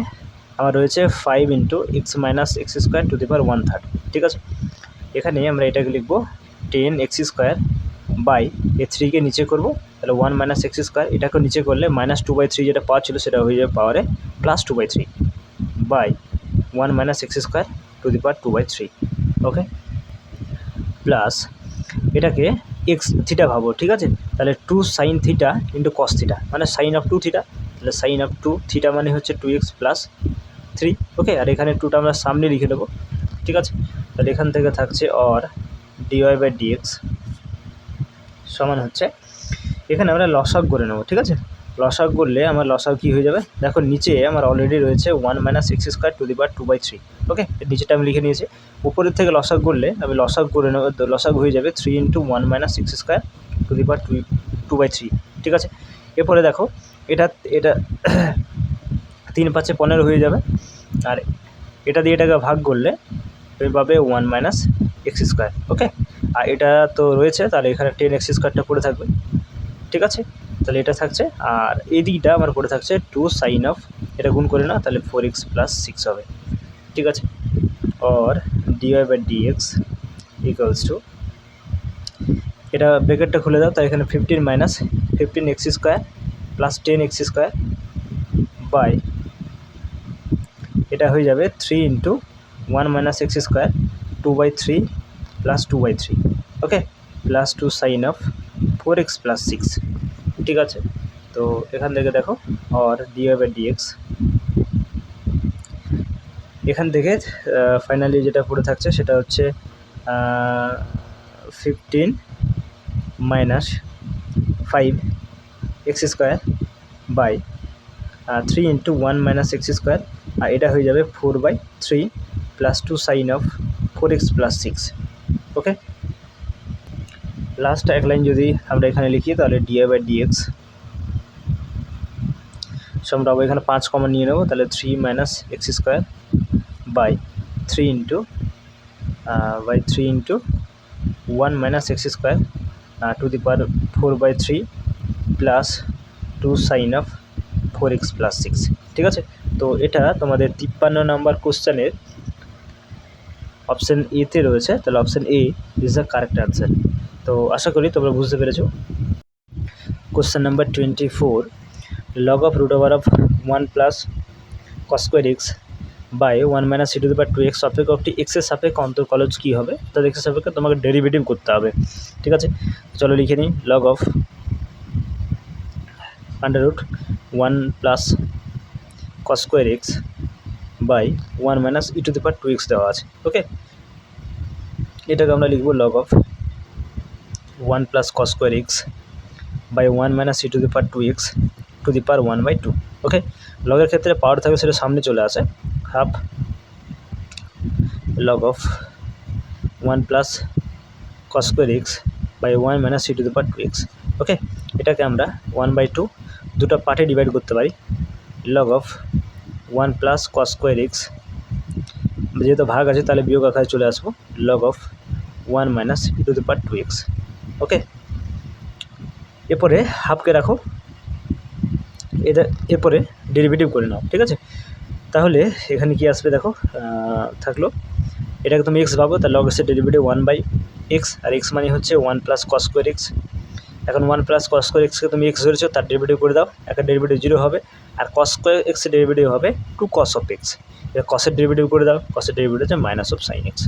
[SPEAKER 1] আমার রয়েছে 5 into x minus x square to the power 1/3, ঠিক আছে। এখানে আমরা এটাকে লিখবো 10 এক্স স্কোয়ার বাই এ 3কে নিচে করব, তাহলে 1 মাইনাস এক্স স্কোয়ার, এটাকে নিচে করলে -2/3 যেটা পাওয়ার ছিল সেটা হয়ে যাবে পাওয়ারে +2/3 by 1 minus x square to the power 2/3, okay. Plus এটাকে এক্স থিটা ভাবো, ঠিক আছে। তাহলে 2 sine theta into cos theta মানে সাইন অফ 2 থিটা, তাহলে সাইন অফ 2 থিটা মানে হচ্ছে 2x + 3, ওকে। আর এখানে 2টা আমরা সামনে লিখে দেবো, ঠিক আছে। তাহলে এখান থেকে থাকছে অর dy/dx সমান হচ্ছে, এখানে আমরা লসাগ করে নেবো, ঠিক আছে। লসাগ করলে আমার লসাগ কী হয়ে যাবে, দেখো নিচে আমার অলরেডি রয়েছে 1 minus x square to the power 2/3, okay. নিচেটা আমি লিখে নিয়েছি, উপরের থেকে লসাগ করলে আমি লসাগ করে নেবো, লসাগ হয়ে যাবে 3 into 1 minus x square to the power 2/3, ঠিক আছে। এরপরে দেখো এটা 3 5 15 হয়ে যাবে, আর এটা দিয়ে এটাকে ভাগ করলে তুমি পাবে 1 মাইনাস এক্স স্কোয়ার, ওকে। আর এটা তো রয়েছে, তাহলে এখানে 10 এক্স স্কোয়ারটা পড়ে থাকবে, ঠিক আছে। তাহলে এটা থাকছে, আর এই দিকটা আমার পড়ে থাকছে 2 সাইন অফ, এটা গুণ করে না, তাহলে 4x + 6 হবে, ঠিক আছে। অর dy/dx ইকুয়ালস টু, এটা ব্র্যাকেটটা খুলে দাও, তাই এখানে 15 minus 15 x square plus 10 x square by, এটা হয়ে যাবে 3 ইন্টু 1 মাইনাস এক্স স্কোয়ার 2/3 প্লাস 2/3, okay, plus 2 sine of 4x + 6, ঠিক আছে। তো এখান থেকে দেখো অর dy/dx, এখান থেকে ফাইনালি যেটা পড়ে থাকছে সেটা হচ্ছে 15 minus 5 x square by 3 into 1 minus x square, আর এটা হয়ে যাবে 4/3 plus 2 sine of 4x + 6, okay. Last এক লাইন যদি আমরা এখানে লিখি তাহলে dy/dx আমরা এখানে 5 কমন নিয়ে নেব, তাহলে 3 minus x square by 3 into 1 minus x square to the power 4/3 plus 2 sine of 4x + 6, ঠিক আছে। তো এটা তোমাদের 53 নম্বর কোশ্চেনের অপশান এতে রয়েছে, তাহলে option A is the correct answer. তো আশা করি তোমরা বুঝতে পেরেছো। Question number 24, log of root over of 1 plus cos square x by 1 minus c to the power 2x সাপেক্ষে এক্সের সাপেক্ষে অন্তর্কলজ কী হবে, তাহলে এক্সের সাপেক্ষে তোমাকে ডেরিভেটিভ করতে হবে, ঠিক আছে। চলো লিখে নিই, log of √1 plus cos square x by 1 minus e to the power 2x দেওয়া আছে, ওকে। এটাকে আমরা লিখব log of 1 plus cos square x by 1 minus e to the power 2x to the power 1/2, okay. লগের ক্ষেত্রে পাওয়ার থাকে সেটা সামনে চলে আসে, half log of 1 plus cos square x by 1 minus e to the power 2x, okay. এটাকে আমরা 1/2 দুটো পার্টে ডিভাইড করতে পারি, log of 1 plus cos square x, যেহেতু ভাগ আছে তাহলে বিয়োগ আকারে চলে আসবো, log of 1 minus e to the power 2x, ওকে। এরপরে হাফকে রাখো, এটা এরপরে ডেরিভেটিভ করে নাও, ঠিক আছে। তাহলে এখানে কি আসবে দেখো, থাকলো এটাকে তুমি এক্স ভাবো, তার লগ এক্সের ডেরিভেটিভ 1/x, আর এক্স মানে হচ্ছে 1 প্লাস cos square x। এখন 1 প্লাস cos square x কে তুমি এক্স ধরেছো, তার ডেরিভেটিভ করে দাও, একটা ডেরিভেটিভ 0 হবে, আর cos square x এর ডেরিভেটিভ হবে 2 cos of x, এটা কসের ডেরিভেটিভ করে দাও, কসের ডেরিভেটিভ হচ্ছে minus of sine x,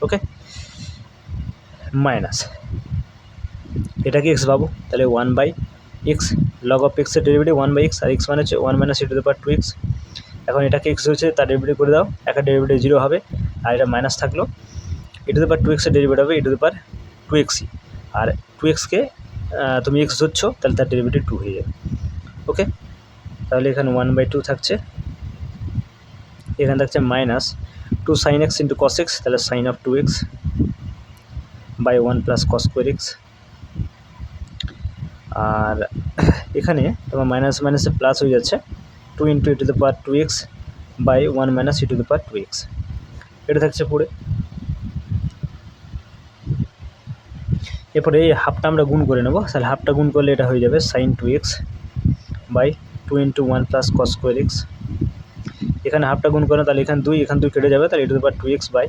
[SPEAKER 1] okay. Minus এটাকে এক্স ভাবো, তাহলে 1/x, log of x এর ডেরিভেটিভ 1/x, আর x মানে হচ্ছে 1 minus e to the power 2x। এখন এটাকে এক্স হচ্ছে, তার ডেরিভেটিভ করে দাও, একটা ডেরিভেটিভ 0 হবে, আর এটা মাইনাস থাকলো, ই টু দি পাওয়ার 2x এর ডেরিভেটিভ হবে ই টু দি পাওয়ার 2xই, আর 2xকে তুমি এক্স ধরছো, তাহলে তার ডেরিভেটিভ 2 হয়ে যাবে, ওকে। তাহলে এখানে 1/2 থাকছে, এখানে থাকছে minus 2 sine x into cos x, তাহলে sine of 2x by 1 plus cos square x, আর এখানে তোমার মাইনাস মাইনাসে প্লাস হয়ে যাচ্ছে 2 into e to the power 2x by 1 minus e to the power 2x, এটা থাকছে পড়ে। এরপরে এই হাফটা আমরা গুণ করে নেব, তাহলে হাফটা গুণ করলে এটা হয়ে যাবে sine 2x by 2 into 1 plus cos square x। এখানে হাফটা গুণ করেন তাহলে এখানে 2, এখানে 2 কেটে যাবে, তাহলে e⁻2x বাই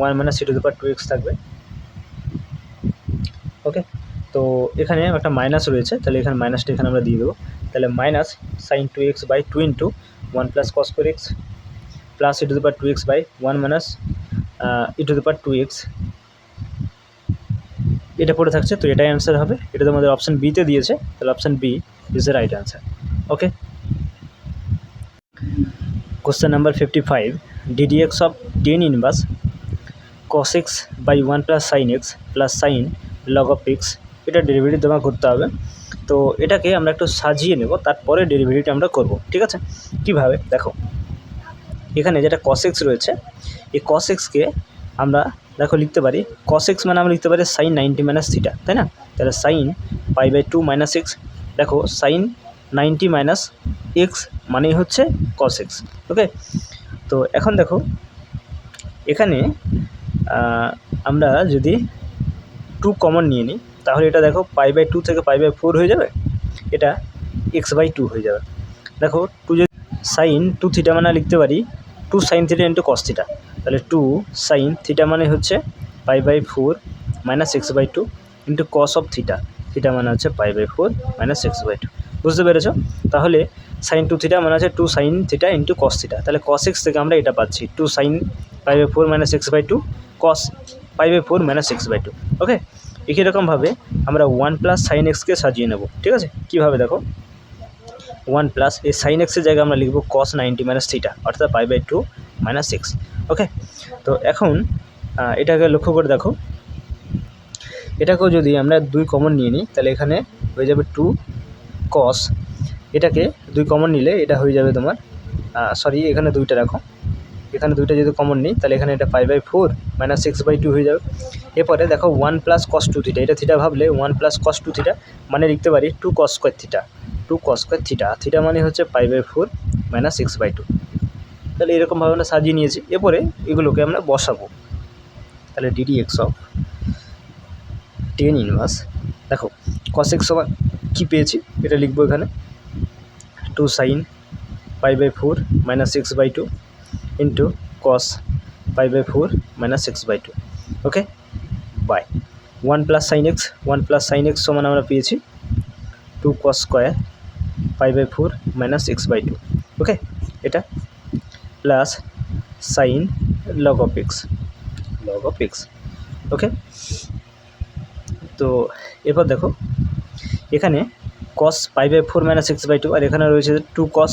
[SPEAKER 1] 1 - e⁻2x থাকবে। ওকে, তো এখানে একটা মাইনাস রয়েছে, তাহলে এখানে মাইনাসটা এখানে আমরা দিয়ে দেবো। তাহলে minus sin 2x by 2 into 1 plus cos square x plus e⁻2x by 1 minus e⁻2x, এটা পড়ে থাকছে। তো এটাই অ্যান্সার হবে। এটা তোমাদের অপশান বিতে দিয়েছে, তাহলে option B is the right answer. Okay, question number 55, ddx of tan inverse cos x by 1 plus sin x plus sin log of x, এটা ডেরিভেটিভ তোমাকে করতে হবে। তো এটাকে আমরা একটু সাজিয়ে নেব, তারপরে ডেরিভেটিভটা আমরা করব, ঠিক আছে? কীভাবে দেখো, এখানে যেটা cos x রয়েছে, এই cos x-কে আমরা দেখো লিখতে পারি, cos x মানে আমরা লিখতে পারি sin 90 মাইনাস থিটা, তাই না? তাহলে sin π/2 মাইনাস x, দেখো sin 90 মাইনাস x মানেই হচ্ছে cos x। ওকে, তো এখন দেখো এখানে আমরা যদি 2 কমন নিয়ে নিই, তাহলে এটা দেখো π/2 থেকে π/4 হয়ে যাবে, এটা x/2 হয়ে যাবে। দেখো 2 যদি sin 2 থিটা মানে লিখতে পারি 2 sin theta into cos theta, তাহলে 2 sin থিটা মানে হচ্ছে π/4 minus x/2 into cos of theta, theta মানে হচ্ছে π/4 মাইনাস x/2। বুঝতে পেরেছো? তাহলে sin 2 থিটা মানে হচ্ছে 2 sin theta into cos theta, তাহলে cos x থেকে আমরা এটা পাচ্ছি 2 sin π/4 minus x/2 cos π/4 minus x/2। Okay, একই রকমভাবে আমরা 1 প্লাস sin x-কে সাজিয়ে নেব, ঠিক আছে? কীভাবে দেখো, 1 প্লাস এই sin x এর জায়গায় আমরা লিখব cos 90 মাইনাস থিটা, অর্থাৎ π/2 মাইনাস x। ওকে, তো এখন এটাকে লক্ষ্য করে দেখো, এটাকেও যদি আমরা 2 কমন নিয়ে নিই, তাহলে এখানে হয়ে যাবে 2 cos, এটাকে 2 কমন নিলে এটা হয়ে যাবে তোমার সরি এখানে 2টা রাখো, এখানে 2টা যদি কমন নিই তাহলে এখানে এটা π/4 মাইনাস x/2 হয়ে যাবে। এরপরে দেখো 1 প্লাস cos 2 থিটা, এটা থিটা ভাবলে 1 প্লাস cos 2 থিটা মানে লিখতে পারি 2 cos square theta, 2 cos square theta, theta মানে হচ্ছে π/4 মাইনাস x/2। তাহলে এরকমভাবে আমরা সাজিয়ে নিয়েছি। এরপরে এগুলোকে আমরা বসাবো, তাহলে ddx অফ tan ইনভার্স, দেখো cos x সমান কী পেয়েছি, এটা লিখবো এখানে 2 sin π/4 minus x/2 into cos π/4 minus x/2। Okay, by 1 plus sin x, 1 plus sin x সমান আমরা পেয়েছি 2 cos স্কোয়ার π/4 মাইনাস x/2। ওকে, এটা plus sin log of x, log of x। ওকে, তো এরপর দেখো এখানে cos π/4 মাইনাস x/2, আর এখানে রয়েছে 2 cos,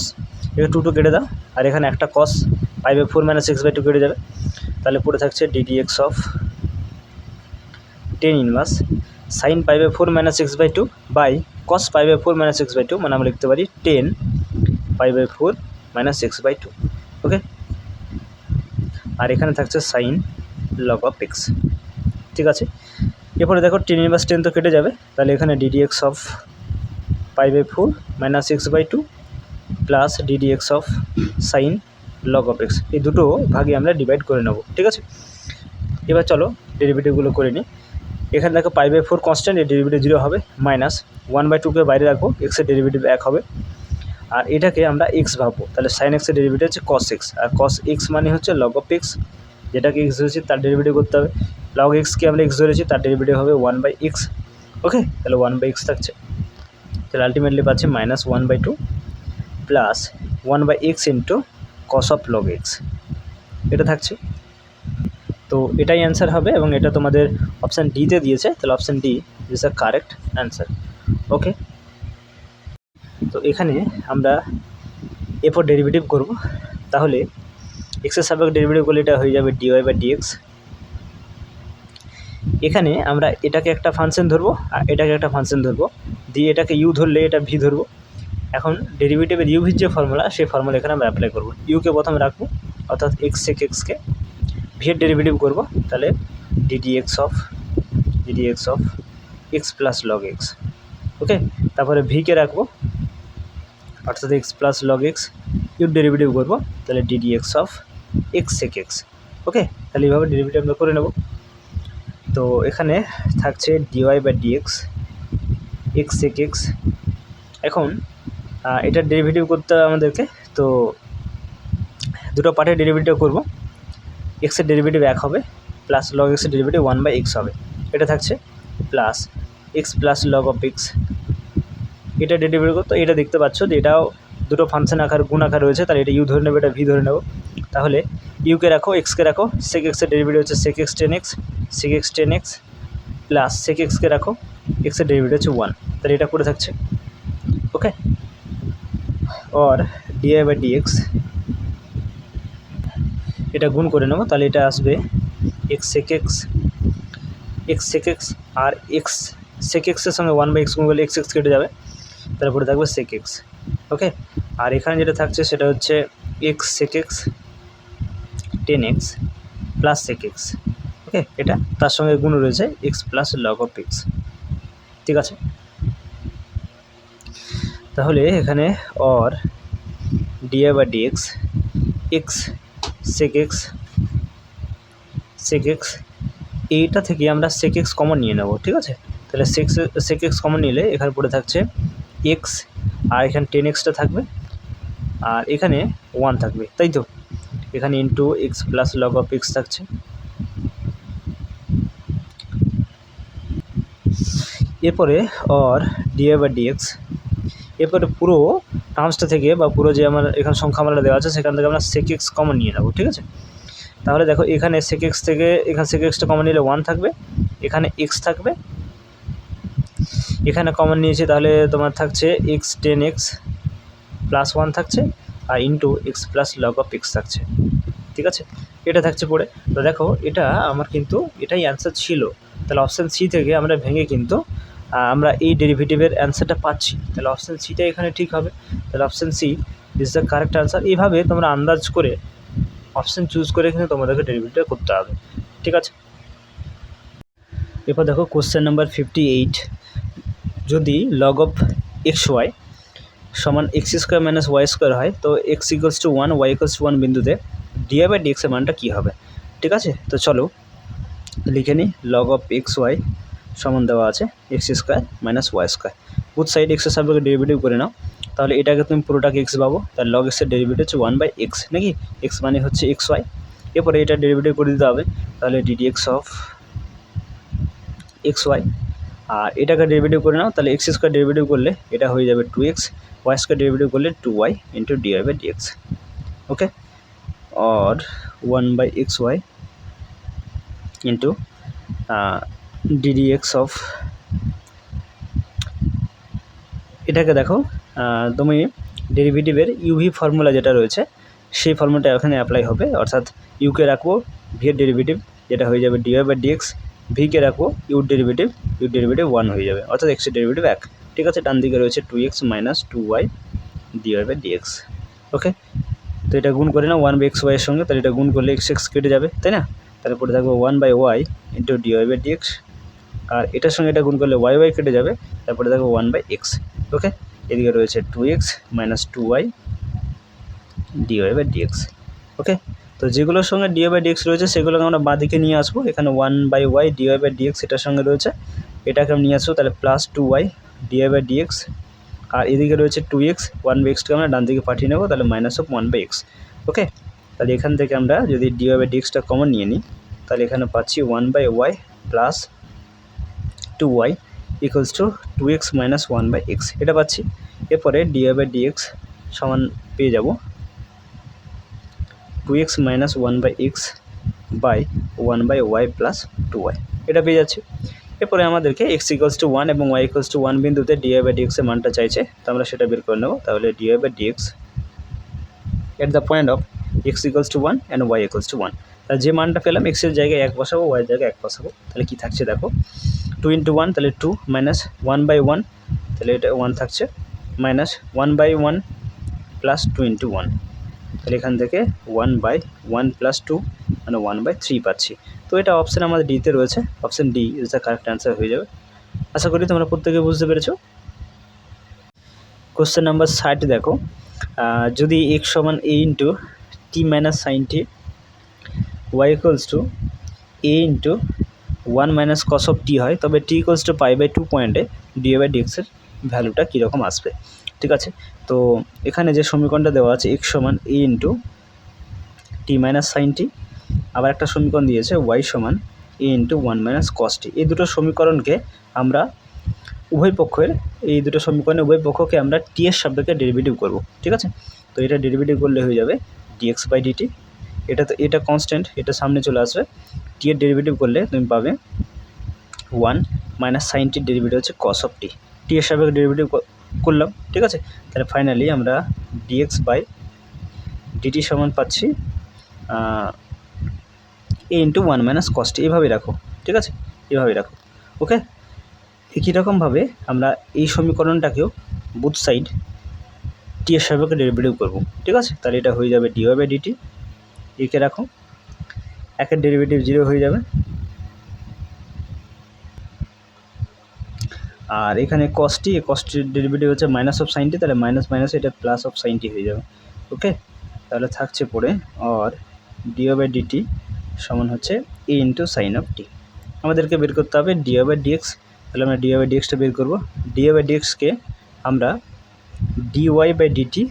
[SPEAKER 1] এটা 2 কেটে দাও, আর এখানে একটা cos π/4 মাইনাস x/2 কেটে যাবে, তাহলে পড়ে থাকছে ddx of tan inverse sin π/4 minus x/2 by cos π/4 minus x/2, মানে আমরা লিখতে পারি 10 π/4 মাইনাস x/2। ওকে, আর এখানে থাকছে sin log of x, ঠিক আছে? এরপরে দেখো tan ইনভার্স 10 তো কেটে যাবে, তাহলে এখানে ddx of π/4 minus x/2 plus ddx of sin log of x, এই দুটো ভাগে আমরা ডিভাইড করে নেব, ঠিক আছে? এবার চলো ডেরিভেটিভগুলো করে নিই। এখানে দেখো π/4 কনস্ট্যান্ট, এর ডেরিভেটিভ 0 হবে, মাইনাস 1/2কে বাইরে রাখবো, এক্সের ডেরিভেটিভ 1 হবে, আর এটাকে আমরা x ভাববো, তাহলে sin x এর ডেরিভেটিভ হচ্ছে cos x, আর cos x মানে হচ্ছে log of x, যেটাকে x ধরেছি তার ডেরিভেটিভ করতে হবে। log x কে আমরা x ধরেছি, তার ডেরিভেটিভ হবে 1/x। ওকে, তাহলে 1/x থাকছে, তাহলে আলটিমেটলি পাচ্ছি minus 1/2 plus 1/x into cos of log x, এটা থাকছে। তো এটাই অ্যান্সার হবে, এবং এটা তোমাদের অপশান ডিতে দিয়েছে, তাহলে option D is the correct answer. Okay, তো এখানে আমরা এরপর ডেরিভেটিভ করব, তাহলে এক্সের সাপেক্ষে ডেরিভেটিভ করলে এটা হয়ে যাবে dy/dx। এখানে আমরা এটাকে একটা ফাংশন ধরবো আর এটাকে একটা ফাংশন ধরবো, দিয়ে এটাকে ইউ ধরলে এটা ভি ধরবো। এখন ডেরিভেটিভের ইউ ভির যে ফর্মুলা, সেই ফর্মুলা এখানে আমরা অ্যাপ্লাই করবো। ইউকে প্রথমে রাখবো, অর্থাৎ এক্স সেক এক্সকে, ভি এর ডেরিভেটিভ করবো, তাহলে ddx of x plus log x. Okay, তারপরে ভিকে রাখবো, অর্থাৎ x plus log x, your derivative করবো, তাহলে ddx of x sec x. Okay, তাহলে এইভাবে ডেরিভেটিভ আমরা করে নেব। তো এখানে থাকছে dy/dx এক্স সেক এক্স। এখন এটার ডেরিভেটিভ করতে হবে আমাদেরকে, তো দুটো পার্টের ডেরিভেটিভ করব, এক্সের ডেরিভেটিভ 1 হবে প্লাস লগ এক্সের ডেরিভেটিভ 1/x হবে, এটা থাকছে plus x plus log of x, এটা ডেরিভেটিভ করতে এটা দেখতে পাচ্ছ যে এটাও দুটো ফাংশন আকার গুণ আকার রয়েছে, তাহলে এটা ইউ ধরে নেবে, এটা ভি ধরে নেব। তাহলে ইউকে রাখো, এক্সকে রাখো, সেক এক্সের ডেরিভেটিভ হচ্ছে sec x tan x, sec x tan x plus sec এক্সকে রাখো, এক্সের ডেরিভেটিভ হচ্ছে 1, তাহলে এটা করে থাকছে। ওকে, और ডিআই বাই ডিএক্স এটা গুণ করে নেব, তাহলে এটা আসবে এক্স সেক এক্স আর এক্স সেক এক্সের সঙ্গে 1/x গুণ করলে এক্স কেটে যাবে, তারপরে থাকবে সেক এক্স। ওকে, আর এখানে যেটা থাকছে সেটা হচ্ছে x sec x tan x plus sec x. Okay, এটা তার সঙ্গে গুণ রয়েছে x plus log of x. ঠিক আছে, তাহলে এখানে और dy by dx x sec x এইটা থেকে আমরা সেক এক্স কমন নিয়ে নেব। ঠিক আছে, তাহলে সেক এক্স কমন নিলে এখানে পড়ে থাকছে এক্স, আর এখানে টেন এক্সটা থাকবে, আর এখানে 1 থাকবে, তাই তো এখানে into x plus log of x থাকছে। এরপরে और ডিআই বাই ডিএক্স, এরপরে পুরো টার্মসটা থেকে বা পুরো যে আমার এখানে সংখ্যা আমরা দেওয়া আছে সেখান থেকে আমরা সেক এক্স কমন নিয়ে নেব। ঠিক আছে, তাহলে দেখো এখানে সেক এক্স থেকে এখানে সেক এক্সটা কমন নিলে 1 থাকবে, এখানে এক্স থাকবে, এখানে কমন নিয়েছি তাহলে তোমার থাকছে এক্স টেন এক্স প্লাস 1 থাকছে, আর into x plus log of x থাকছে। ঠিক আছে, এটা থাকছে পড়ে। তো দেখো এটা আমার কিন্তু এটাই অ্যান্সার ছিল, তাহলে অপশান সি থেকে আমরা ভেঙে কিন্তু আমরা এই ডেরিভেটিভের অ্যান্সারটা পাচ্ছি, তাহলে অপশান সিটা এখানে ঠিক হবে, তাহলে option C is the correct answer. এইভাবে তোমরা আন্দাজ করে অপশান চুজ করে কিন্তু তোমাদেরকে ডেরিভেটিভ করতে হবে। ঠিক আছে, এরপর দেখো কোশ্চেন নাম্বার 58, যদি লগ অফ এক্স ওয়াই সমান x square minus y square হয়, তো x equals to 1 y equals to 1 বিন্দুতে ডিআই বাই ডিএক্সের মানটা কী হবে। ঠিক আছে, তো চলো লিখে নিই, লগ অফ এক্স ওয়াই সমান দেওয়া আছে x square minus y square, both side এক্সের সাপেক্ষে ডেরিভেটিভ করে নাও, তাহলে এটাকে তুমি পুরোটাকে এক্স পাবো, তার লগ এক্সের ডেরিভেটিভ হচ্ছে 1/x নাকি, এক্স মানে হচ্ছে এক্স ওয়াই, এরপরে এটা ডেরিভেটিভ করে দিতে হবে, তাহলে ডিডিএক্স অফ এক্স ওয়াই, আর এটাকে ডেরিভেটিভ করে নাও, তাহলে এক্স স্কোয়ার ডেরিভেটিভ করলে এটা হয়ে যাবে 2x, ওয়াই স্কোয়ার ডেরিভেটিভ করলে 2y into dy by dx. Okay, और 1/xy ইন্টু ডিডিএক্স অফ, এটাকে দেখো তুমি ডেরিভেটিভের ইউভি ফর্মুলা যেটা রয়েছে সেই ফর্মুলাটা এখানে অ্যাপ্লাই হবে, অর্থাৎ ইউকে রাখবো ভি এর ডেরিভেটিভ যেটা হয়ে যাবে ডিআই বাই ডিএক্স, ভিকে রাখবো ইউর ডেরিভেটিভ 1 হয়ে যাবে, অর্থাৎ এক্সের ডেরিভেটিভ 1। ঠিক আছে, ডান দিকে রয়েছে 2x minus 2y dy by dx. Okay, তো এটা গুণ করে না 1/xy এর সঙ্গে, তাহলে এটা গুণ করলে এক্স কেটে যাবে, তাই না, তারপরে থাকবে 1/y into dy by dx, আর এটার সঙ্গে এটা গুণ করলে ওয়াই কেটে যাবে, তারপরে থাকবে 1/x। ওকে, এদিকে রয়েছে 2x minus 2y dy by dx. Okay, তো যেগুলোর সঙ্গে ডিওয়াই বাই ডিএক্স রয়েছে সেগুলোকে আমরা বাঁদিকে নিয়ে আসবো, এখানে 1/y ডিওয়াই বাই ডিএক্স এটার সঙ্গে রয়েছে, এটাকে আমি নিয়ে আসবো, তাহলে plus 2y dy by dx, আর এদিকে রয়েছে 2x, 1/xকে আমরা ডান দিকে পাঠিয়ে নেবো, তাহলে মাইনাস অফ 1/x। ওকে, তাহলে এখান থেকে আমরা যদি ডিওয়াই বাই ডিএক্সটা কমন নিয়ে নিই, তাহলে এখানে পাচ্ছি 1/y plus 2y equals to 2x minus 1/x, এটা পাচ্ছি। এরপরে ডিআই বাই ডিএক্স সমান পেয়ে যাব 2x minus 1/x by 1/y plus 2y, এটা পেয়ে যাচ্ছে। এরপরে আমাদেরকে x ইকুয়ালস টু 1 এবং y ইকুয়ালস টু 1 বিন্দুতে ডিআই বাই ডিএক্সের মানটা চাইছে, তো আমরা সেটা বের করে নেব, তাহলে dy by dx at the point of x equals to 1 and y equals to 1, তাহলে যে মানটা পেলাম এক্সের জায়গায় 1 বসাবো, ওয়াইয়ের জায়গায় 1 বসাবো, তাহলে কী থাকছে দেখো 2 ইন্টু 1 তাহলে 2 মাইনাস 1/1, তাহলে এটা 1 থাকছে, মাইনাস 1/1 প্লাস 2 ইন্টু 1, তাহলে এখান থেকে 1/1 প্লাস 2 মানে 1/3 পাচ্ছি। তো এটা অপশান আমাদের ডিতে রয়েছে, option D is the correct answer হয়ে যাবে। আশা করি তোমরা প্রত্যেকে বুঝতে পেরেছো। কোশ্চেন নাম্বার 60 দেখো, যদি x সমান a into t minus sine t, y equals to a into 1 minus cos of t হয়, তবে টি ইকুয়ালস টু π/2 পয়েন্টে ডিএ বাই ডিএক্সের ভ্যালুটা কীরকম আসবে। ঠিক আছে, তো এখানে যে সমীকরণটা দেওয়া আছে x সমান a into t minus sine t. আবার একটা সমীকরণ দিয়েছে ওয়াই সমান a into one minus cos t. এই দুটো সমীকরণকে আমরা উভয় পক্ষের এই দুটো সমীকরণে উভয় পক্ষকে আমরা টি এর সাপেক্ষে ডেরিভেটিভ করব, ঠিক আছে। তো এটা ডেরিভেটিভ করলে হয়ে যাবে ডিএক্স বাই ডিটি। এটা কনস্ট্যান্ট, এটা সামনে চলে আসবে। টি এর ডেরিভেটিভ করলে তুমি পাবে ওয়ান মাইনাস সাইন টির ডেরিভেটিভ হচ্ছে কস অফ টি। টি এর সাপেক্ষে ডেরিভেটিভ করলাম, ঠিক আছে। তাহলে ফাইনালি আমরা ডিএক্স বাই ডিটি সমান পাচ্ছি এ ইন্টু ওয়ান মাইনাস কস টি। এভাবেই রাখো, ঠিক আছে, এভাবেই রাখো। ওকে, একই রকমভাবে আমরা এই সমীকরণটাকেও বুথ সাইড টি এর সাপেক্ষে ডেরিভেটিভ করবো, ঠিক আছে। তাহলে এটা হয়ে যাবে ডিওয়াই বাই ডিটি। একে রাখো, একের ডেরিভেটিভ 0 হয়ে যাবে। আর এখানে কস্টির ডেরিভেটিভ হচ্ছে মাইনাস অফ সাইন টি, তাহলে মাইনাস মাইনাস এটা প্লাস অফ সাইন টি হয়ে যাবে। ওকে, তাহলে থাকছে পড়ে আর ডিওয়াই বাই ডিটি সমান হচ্ছে এ ইন্টু সাইন অফ টি। আমাদেরকে বের করতে হবে ডিওয়াই বাই ডিএক্স। তাহলে আমরা ডিওয়াই বাই ডিএক্সটা বের করবো। ডিওয়াই বাই ডিএক্সকে আমরা dy by DT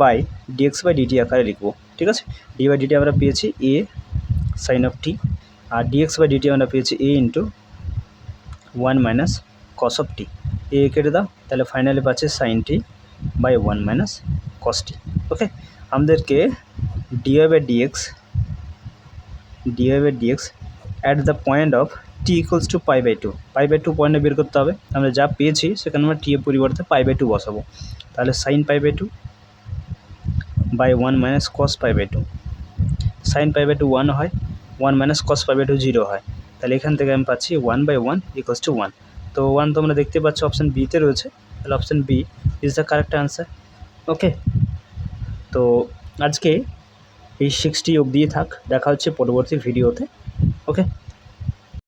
[SPEAKER 1] by dx by dt আকারে লিখবো, ঠিক আছে। ডি বাই ডিটি আমরা পেয়েছি এ সাইন অফ টি, আর ডিএক্স বাই ডিটি আমরা পেয়েছি a into one minus cos of t. A কেটে দাও, তাহলে ফাইনালি পাচ্ছে sine t by one minus cos t. Okay, আমাদেরকে dy by dx at the point of t equals to pi by two পয়েন্টে বের করতে হবে। আমরা যা পেয়েছি সেখানে আমরা টি এর পরিবর্তে পাই বাই টু বসাবো। তাহলে sine pi by two by one minus cos pi by two. Sine pi by two 1 হয়, 1 minus cos pi by two 0 হয়। তাহলে এখান থেকে আমি পাচ্ছি 1 বাই 1 ইকুয়ালস টু 1। তো 1 তোমরা দেখতে পাচ্ছ অপশান বিতে রয়েছে, তাহলে option B is the correct answer. Okay, তো আজকে এই 60 অবধি থাক, দেখা হচ্ছে পরবর্তী ভিডিওতে। ওকে।